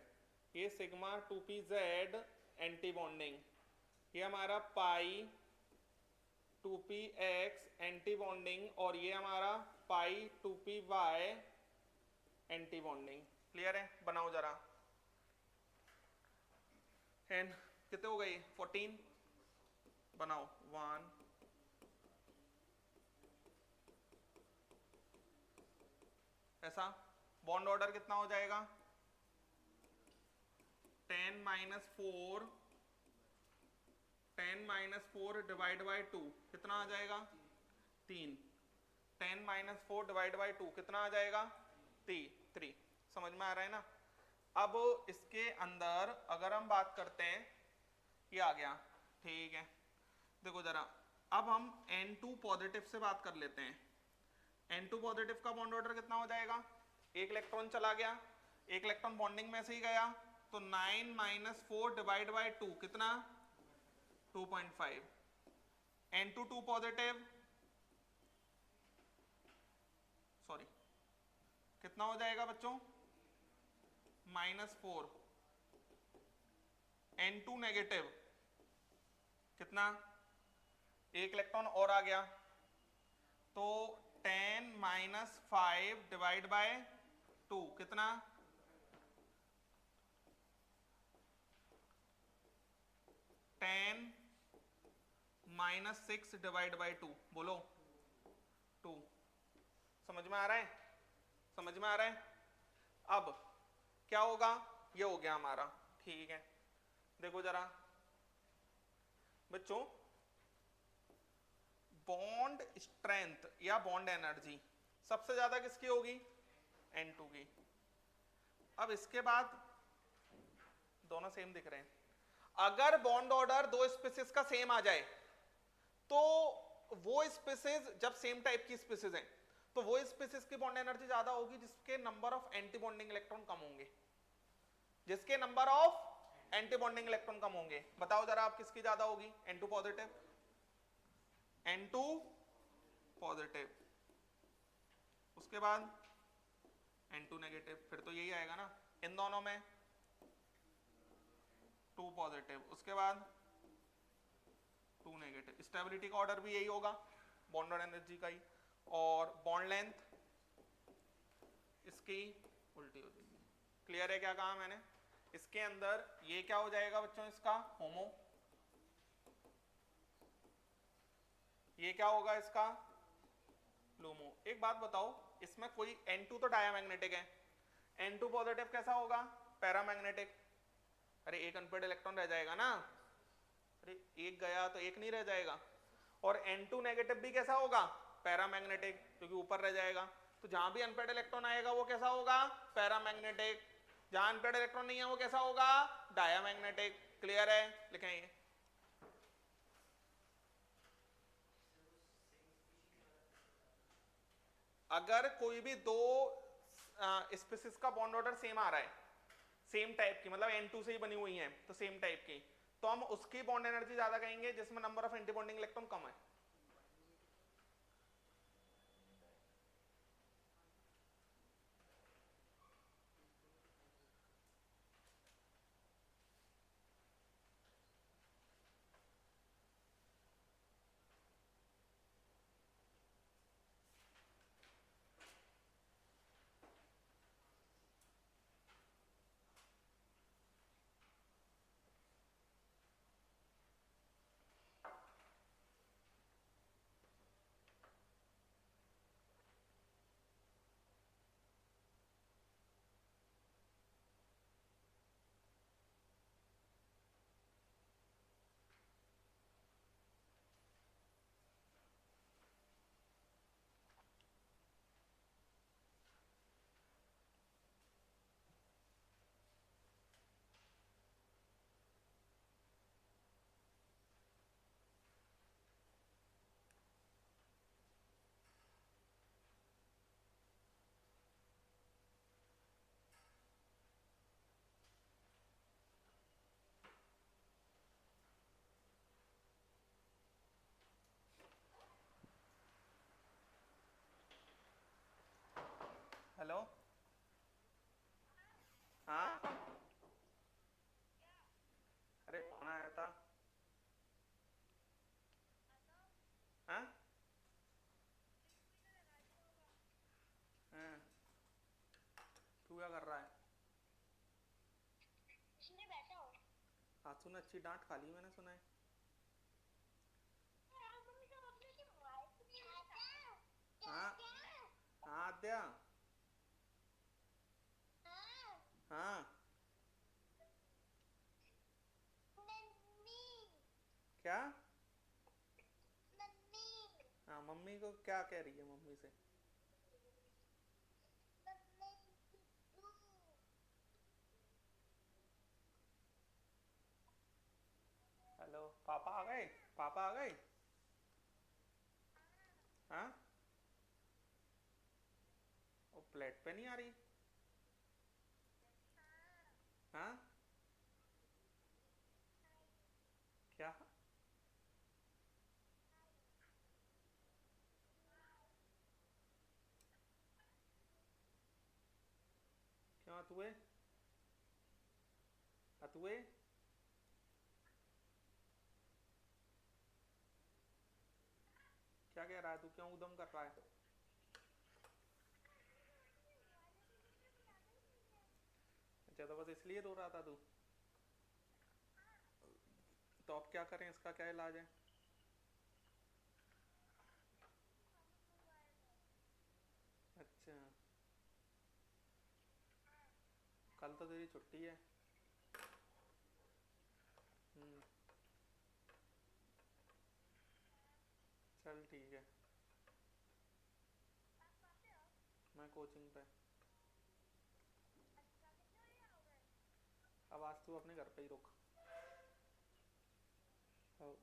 ये सिग्मा 2pz एंटी बॉन्डिंग, ये हमारा पाई 2px एंटी बॉन्डिंग, और ये हमारा पाई 2py एंटी बॉन्डिंग। क्लियर है? बनाओ जरा। एन कितने हो गए? 14। बनाओ 1 ऐसा। बॉन्ड ऑर्डर कितना हो जाएगा? 10 माइनस 4 डिवाइड बाई 2 कितना आ जाएगा? 3। 10 माइनस 4 डिवाइड बाई 2 कितना आ जाएगा? 3। समझ में आ रहा है ना? अब इसके अंदर अगर हम बात करते हैं, ये आ गया, ठीक है। देखो जरा, अब हम N2 पॉजिटिव से बात कर लेते हैं। N2 पॉजिटिव का बॉन्ड ऑर्डर कितना हो जाएगा? एक इलेक्ट्रॉन चला गया, एक इलेक्ट्रॉन बॉन्डिंग में से ही गया, तो 9 माइनस 4 डिवाइड बाई 2 कितना? 2.5। N2 2 पॉजिटिव, सॉरी, कितना हो जाएगा बच्चों? -4, N2 नेगेटिव, कितना, एक इलेक्ट्रॉन और आ गया, तो 10 - 5 डिवाइड बाय 2 कितना, 10 - 6 डिवाइड बाय 2, बोलो 2। समझ में आ रहा है, समझ में आ रहा है। अब क्या होगा, ये हो गया हमारा, ठीक है। देखो जरा बच्चों, बॉन्ड स्ट्रेंथ या बॉन्ड एनर्जी सबसे ज्यादा किसकी होगी, N2 की। अब इसके बाद दोनों सेम दिख रहे हैं, अगर बॉन्ड ऑर्डर दो स्पीसीज का सेम आ जाए तो वो स्पीसीज जब सेम टाइप की स्पीसीज हैं तो वो स्पीसीज की बॉन्ड एनर्जी ज्यादा होगी जिसके number of anti bonding electron कम होंगे, जिसके number of anti bonding electron कम होंगे। बताओ जरा आप किसकी ज्यादा होगी, N2 पॉजिटिव, N2 पॉजिटिव, उसके बाद N2 नेगेटिव, फिर तो यही आएगा ना, इन दोनों में 2 पॉजिटिव, उसके बाद 2 नेगेटिव। स्टेबिलिटी का ऑर्डर भी यही होगा, बॉन्ड और एनर्जी का ही, और बॉन्ड लेंथ इसकी उल्टी हो जाएगी। क्लियर है क्या कहा मैंने। इसके अंदर ये क्या हो जाएगा बच्चों, इसका होमो, ये क्या होगा इसका लूमो। एक बात बताओ, इसमें कोई N2 तो डायमैग्नेटिक है, N2 पॉजिटिव कैसा होगा, पैरामैग्नेटिक। अरे एक अनपेड इलेक्ट्रॉन रह जाएगा ना, अरे एक गया तो एक नहीं रह जाएगा। और N2 नेगेटिव भी कैसा होगा, पैरामैग्नेटिक, क्योंकि ऊपर रह जाएगा। तो जहां भी अनपेड इलेक्ट्रॉन आएगा वो कैसा होगा, पैरामैग्नेटिक, जहां अनपेड इलेक्ट्रॉन नहीं है वो कैसा होगा, डायमैग्नेटिक। क्लियर है, लिखें ये। अगर कोई भी दो स्पीसीज का बॉन्ड ऑर्डर सेम आ रहा है, सेम टाइप की, मतलब N2 से ही बनी हुई है तो सेम टाइप की, तो हम उसकी बॉन्ड एनर्जी ज्यादा कहेंगे जिसमें number of anti bonding electron कम है। हेलो, हाँ, अरे कौन आया था, हाँ, हाँ, तू क्या कर रहा है, आज सुना अच्छी डांट खा ली मैंने सुना है। हाँ, हाँ आद्या, हाँ, क्या, हाँ मम्मी को क्या कह रही है, मम्मी से, हेलो, पापा आ गए, पापा आ गए, हाँ, वो प्लेट पे नहीं आ रही, हाँ, क्या, क्या बात हुए, धातु है। क्या कह रहा है तू, क्यों उदम कर रहा है? अच्छा, तो बस इसलिए रो रहा था तू? तो अब क्या करें, इसका क्या इलाज है? अच्छा, कल तो तेरी छुट्टी है। हम्म, चल ठीक है। मैं कोचिंग पे। अब आज तू अपने घर पे ही रुक। अब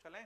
चलें?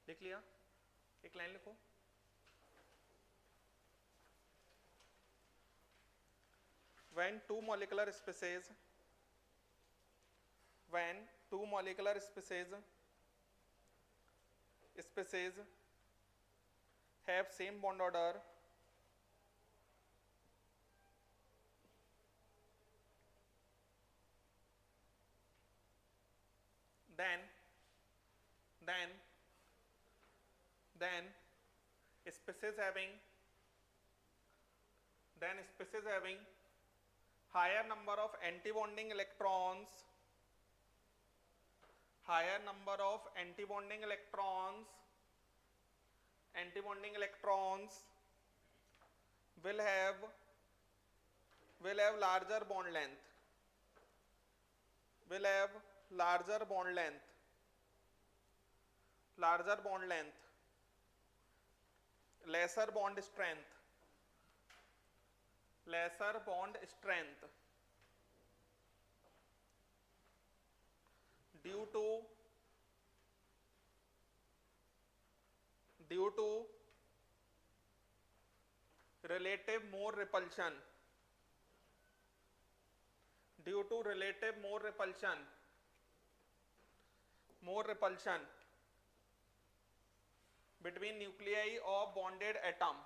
लिख लिया? एक लाइन लिखो। when two molecular species when two molecular species have same bond order, then then then species having higher number of antibonding electrons, higher number of antibonding electrons will have larger bond length, will have larger bond length, lesser bond strength, due to relative more repulsion, between nuclei of bonded atom,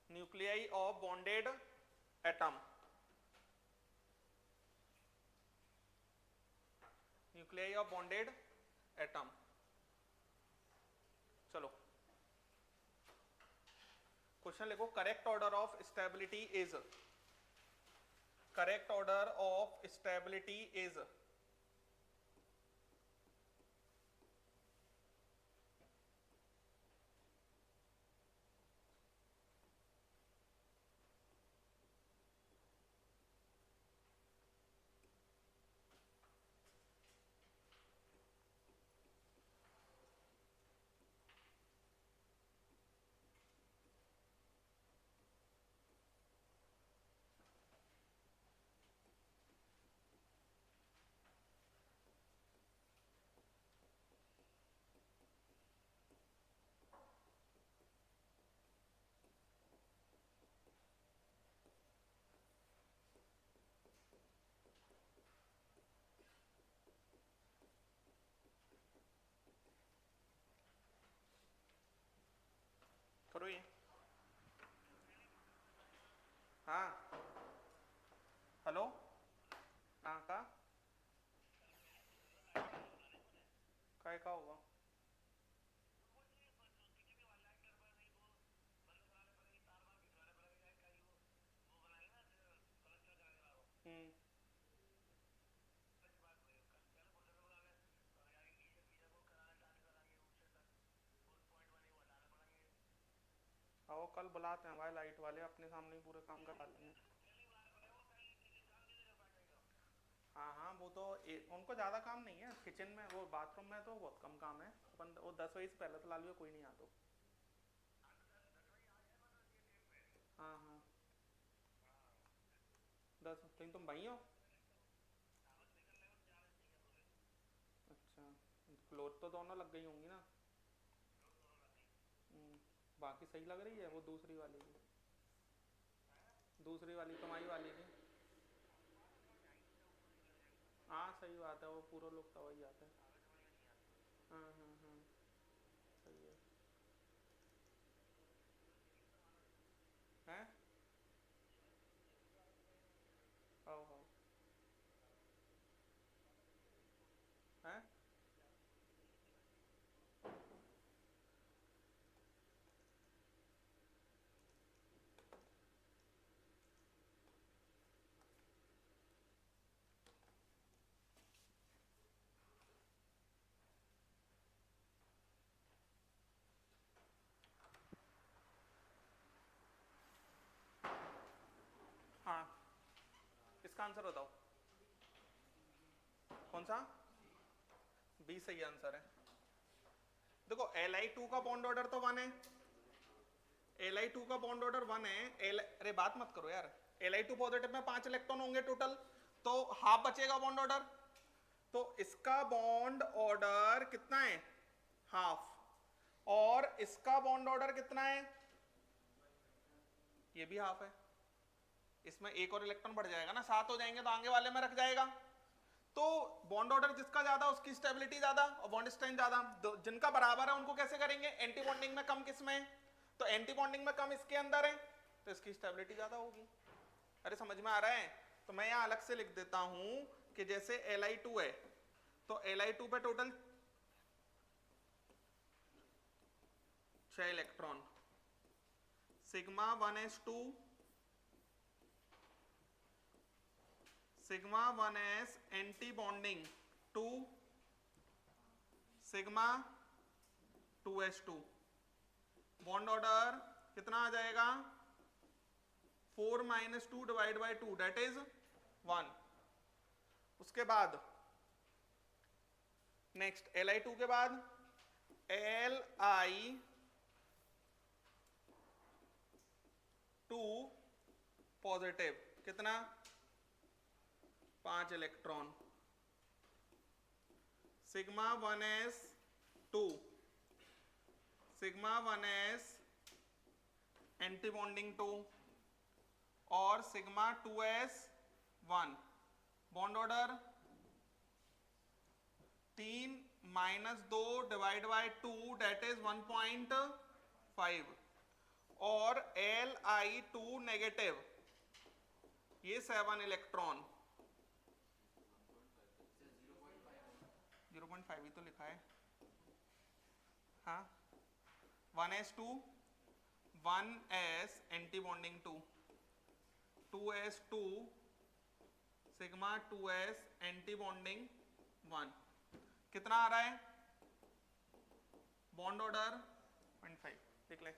nuclei of bonded atom nuclei of bonded atom. चलो question लिखो, correct order of stability is, correct order of stability is, करो ये। हाँ hello, हाँ का काय का होगा? हम्म, आओ कल बुलाते हैं भाई लाइट वाले, अपने सामने ही पूरे काम करा लेंगे। हाँ हाँ वो तो उनको ज़्यादा काम नहीं है किचन में, वो बाथरूम में तो बहुत कम काम है। अपन वो 10 बजे से पहले तो ला लियो, कोई नहीं आ तो। हाँ हाँ 10 लेकिन तुम वहीं हो? अच्छा, फ्लोर तो दोनों लग गई होंगी ना? बाकी सही लग रही है वो दूसरी वाली की, दूसरी वाली तुम्हारी वाली की? हाँ सही बात है, वो पूरा लोग तो वही आते हैं। हाँ हाँ हाँ सही है। हैं? आओ आओ। हैं? हाँ इसका आंसर बताओ कौन सा? बी सही आंसर है। देखो Li2 का बॉन्ड ऑर्डर तो 1 है, Li2 का बॉन्ड ऑर्डर 1 है। अरे बात मत करो यार, Li2 पॉजिटिव में 5 इलेक्ट्रॉन होंगे टोटल, तो हाफ बचेगा बॉन्ड ऑर्डर। तो इसका बॉन्ड ऑर्डर कितना है? हाफ। और इसका बॉन्ड ऑर्डर कितना है? ये भी हाफ है। इसमें एक और इलेक्ट्रॉन बढ़ जाएगा ना, 7 हो जाएंगे तो आगे वाले में रख जाएगा। तो बॉन्ड ऑर्डर जिसका ज्यादा उसकी स्टेबिलिटी ज्यादा और बॉन्ड स्ट्रेंथ ज्यादा। जिनका बराबर है उनको कैसे करेंगे? एंटी बॉन्डिंग में कम किसमें है? तो एंटी बॉन्डिंग में कम इसके अंदर है, तो इसकी स्टेबिलिटी ज्यादा होगी। अरे समझ में आ रहा है? तो मैं यहां अलग से लिख देता हूं कि जैसे Li2 है, तो Li2 पे total 6 electron, sigma 1s2 sigma 1s anti bonding 2 sigma 2s2। Bond order कितना आ जाएगा? 4 - 2 डिवाइड बाई 2 दैट इज 1। उसके बाद नेक्स्ट Li2 के बाद Li2 पॉजिटिव, कितना? 5 electron, sigma 1s2 sigma 1s anti bonding 2 और sigma 2s1। Bond order 3 - 2 divide by 2 that is 1.5। और Li2 negative, ये 7 इलेक्ट्रॉन, 0.5 ही तो लिखा है। हाँ 1s2 1s anti bonding 2 2s2 sigma 2s anti bonding 1 कितना आ रहा है बॉन्ड ऑर्डर 0.5 देख ले।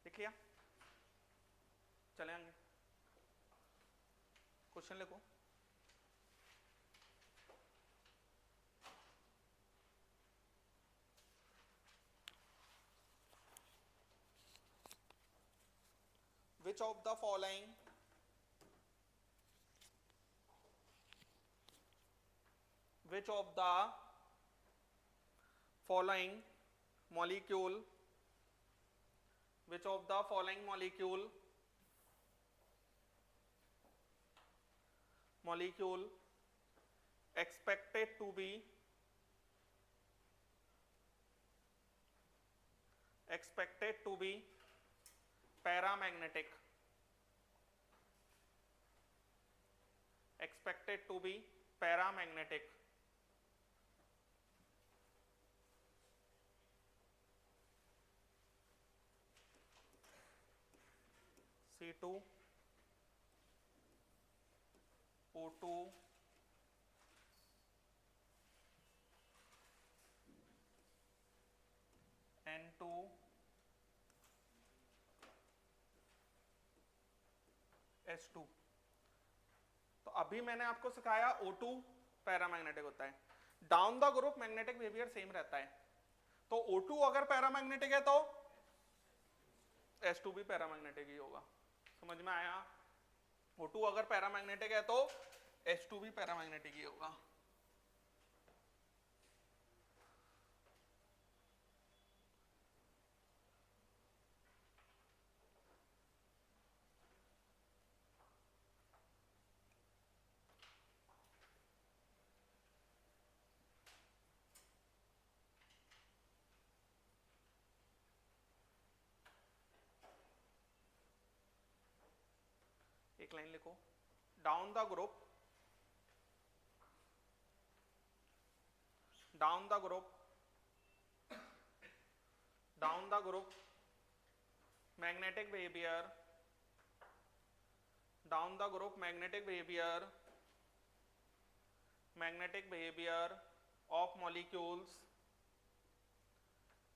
लिख लिया चले आएंगे क्वेश्चन लिखो। Which of the following molecule expected to be paramagnetic C2 O2 N2 S2। तो अभी मैंने आपको सिखाया O2 पैरामैग्नेटिक होता है, down the group magnetic behaviour same रहता है। तो O2 अगर पैरामैग्नेटिक है तो S2 भी पैरामैग्नेटिक ही होगा। समझ में आया? O2 अगर पैरामैग्नेटिक है तो S2 भी पैरामैग्नेटिक ही होगा। एक लाइन लिखो, down the group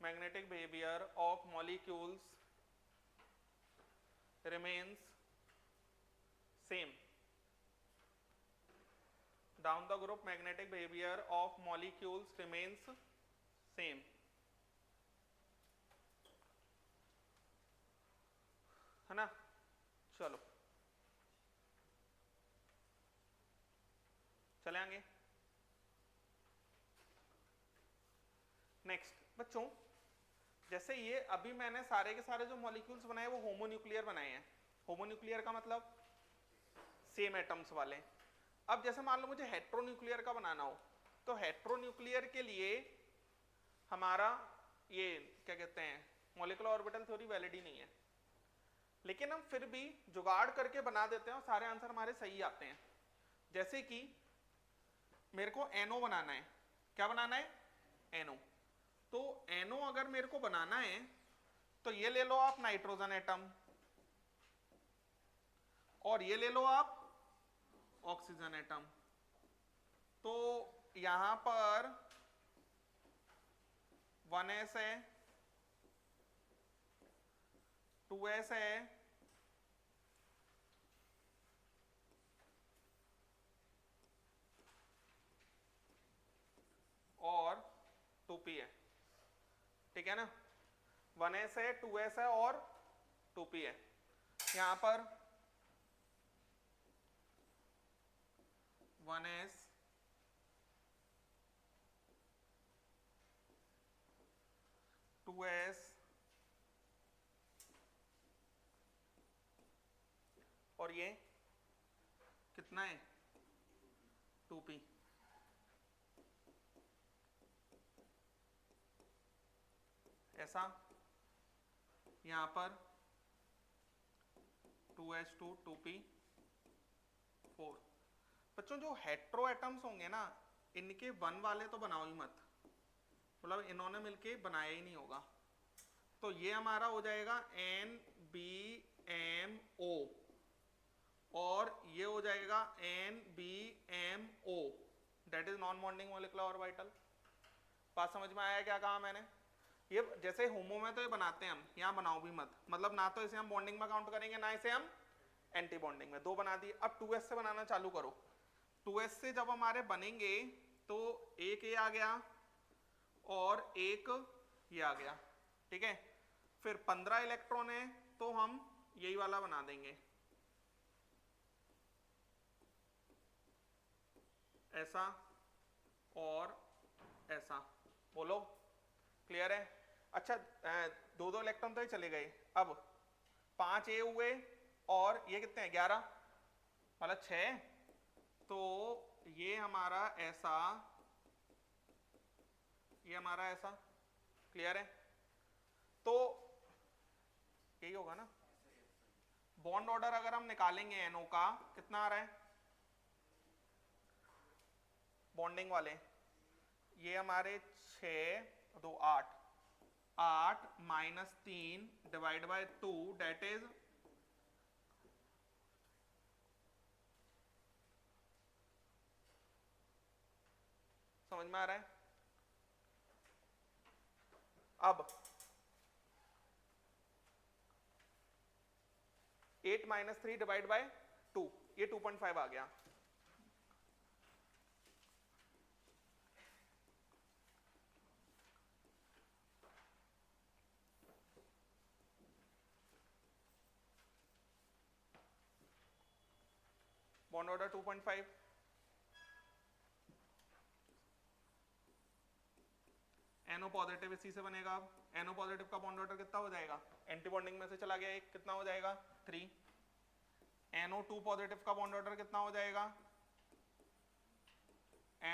magnetic behavior of molecules remains same. Down the group magnetic behavior of molecules remains same. है ना? चलो चले आगे। नेक्स्ट बच्चों, जैसे ये अभी मैंने सारे के सारे जो मॉलिक्यूल्स बनाए वो होमोन्यूक्लियर बनाए हैं। होमोन्यूक्लियर का मतलब सेम एटम्स वाले। अब जैसे मान लो मुझे हेट्रोन्यूक्लियर का बनाना हो, तो हेट्रोन्यूक्लियर के लिए हमारा ये क्या कहते हैं मॉलिक्यूलर ऑर्बिटल थ्योरी वैलिड ही नहीं है, लेकिन हम फिर भी जुगाड़ करके बना देते हैं और सारे आंसर हमारे सही आते हैं। जैसे कि मेरे को NO बनाना है, क्या बनाना है NO, तो NO अगर मेरे को बनाना है तो ये ले लो आप नाइट्रोजन एटम और ये ले लो आप ऑक्सीजन एटम। तो यहां पर 1s है, 2s है और 2p है, ठीक है ना। 1s है, 2s है और 2p है। यहाँ पर 1s 2s और ये कितना है 2p। ऐसा यहाँ पर 2s2 2p 4। बच्चों जो हेट्रो एटम्स होंगे ना इनके 1 वाले तो बनाओ ही मत, मतलब इन्होंने मिलके बनाया ही नहीं होगा। तो ये हमारा हो जाएगा NBMO और ये हो जाएगा NBMO, that is non bonding molecular orbital. बात समझ में आया क्या कहा मैंने? ये जैसे होमो में तो ये बनाते हैं हम, यहाँ बनाओ भी मत, मतलब ना तो इसे हम बॉन्डिंग में काउंट करेंगे ना इसे हम एंटी बॉन्डिंग में। 2 बना दिए। अब 2s से बनाना चालू करो। 2s से जब हमारे बनेंगे तो एक ये आ गया और एक ये आ गया, ठीक है। फिर 15 इलेक्ट्रॉन है तो हम यही वाला बना देंगे, ऐसा और ऐसा। बोलो क्लियर है? अच्छा 2-2 इलेक्ट्रॉन तो ही चले गए। अब 5 ए हुए और ये कितने हैं 11, मतलब 6। तो ये हमारा ऐसा, ये हमारा ऐसा। क्लियर है? तो यही होगा ना। बॉन्ड ऑर्डर अगर हम निकालेंगे एनओ का, कितना आ रहा है बॉन्डिंग वाले, ये हमारे 6 2 8 8 -3 डिवाइड बाय 2 डेट इज समझ में आ रहा है? अब 8 -3 डिवाइड बाय 2, ये 2.5 आ गया। Bond order 2.5। NO पॉजिटिव इसी से बनेगा। अब NO पॉजिटिव का बॉन्ड ऑर्डर कितना हो जाएगा? एंटी बॉन्डिंग में से चला गया एक, कितना हो जाएगा 3। NO2 पॉजिटिव का बॉन्ड ऑर्डर कितना हो जाएगा?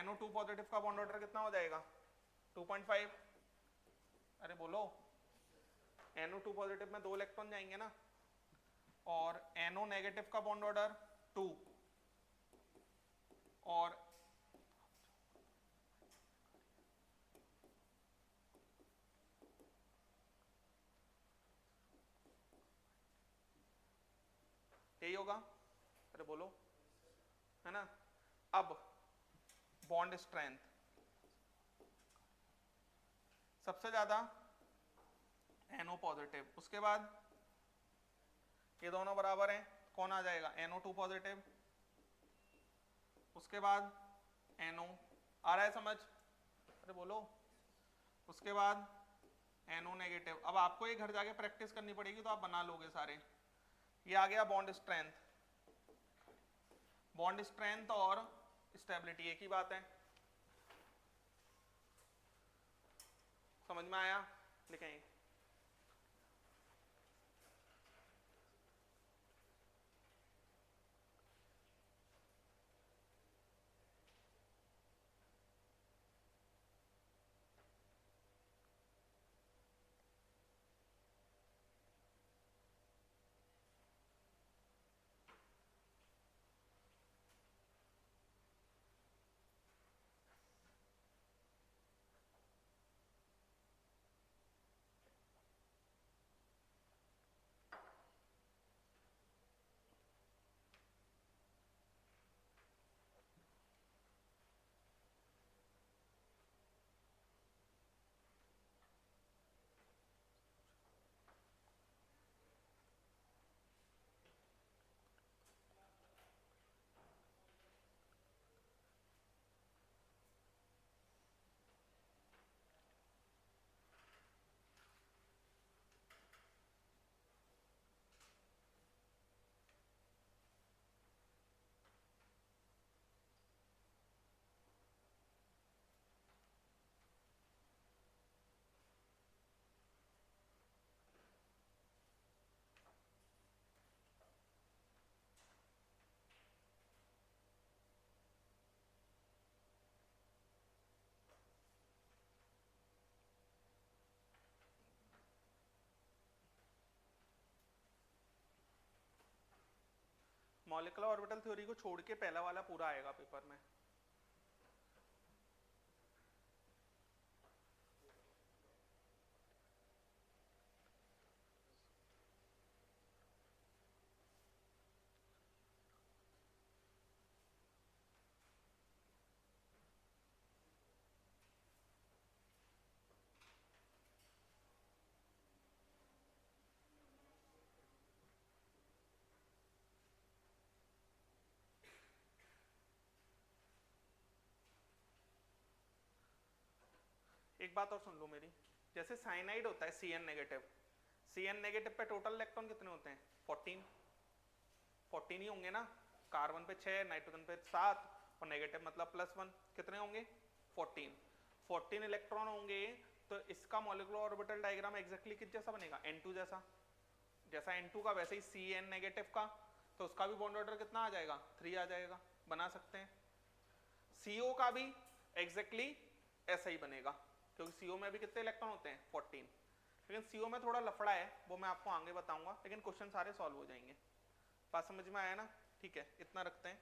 NO2 पॉजिटिव का बॉन्ड ऑर्डर कितना हो जाएगा 2.5। अरे बोलो, NO2 पॉजिटिव में 2 इलेक्ट्रॉन जाएंगे ना, और NO नेगेटिव का बॉन्ड ऑर्डर 2 और यही होगा। अरे बोलो, है ना। अब बॉन्ड स्ट्रेंथ सबसे ज्यादा NO पॉजिटिव, उसके बाद ये दोनों बराबर हैं, कौन आ जाएगा NO2 पॉजिटिव, उसके बाद NO। आ रहा है समझ? अरे बोलो। उसके बाद NO नेगेटिव। अब आपको ये घर जाके प्रैक्टिस करनी पड़ेगी तो आप बना लोगे सारे। ये आ गया बॉन्ड स्ट्रेंथ। बॉन्ड स्ट्रेंथ और स्टेबिलिटी एक ही बात है, समझ में आया? लिखें मॉलिक्यूलर ऑर्बिटल थ्योरी को छोड़ के पहला वाला पूरा आएगा पेपर में। एक बात और सुन लो मेरी, जैसे साइनाइड होता है Cn नेगेटिव, Cn नेगेटिव पे टोटल इलेक्ट्रॉन कितने होते हैं? 14 14 ही होंगे ना, कार्बन पे 6, नाइट्रोजन पे 7 और नेगेटिव मतलब +1, कितने होंगे? 14 14 इलेक्ट्रॉन होंगे। तो इसका मॉलिक्यूलर ऑर्बिटल डायग्राम एग्जैक्टली किस जैसा बनेगा? N2 जैसा। जैसा N2 का वैसे ही Cn नेगेटिव का, तो उसका भी बॉन्ड ऑर्डर कितना आ जाएगा? 3 आ जाएगा, बना सकते हैं। CO का भी एग्जैक्टली ऐसा ही बनेगा, क्योंकि CO में भी कितने इलेक्ट्रॉन होते हैं? 14। लेकिन CO में थोड़ा लफड़ा है, वो मैं आपको आगे बताऊंगा, लेकिन क्वेश्चन सारे सॉल्व हो जाएंगे। बात समझ में आया ना? ठीक है, इतना रखते हैं।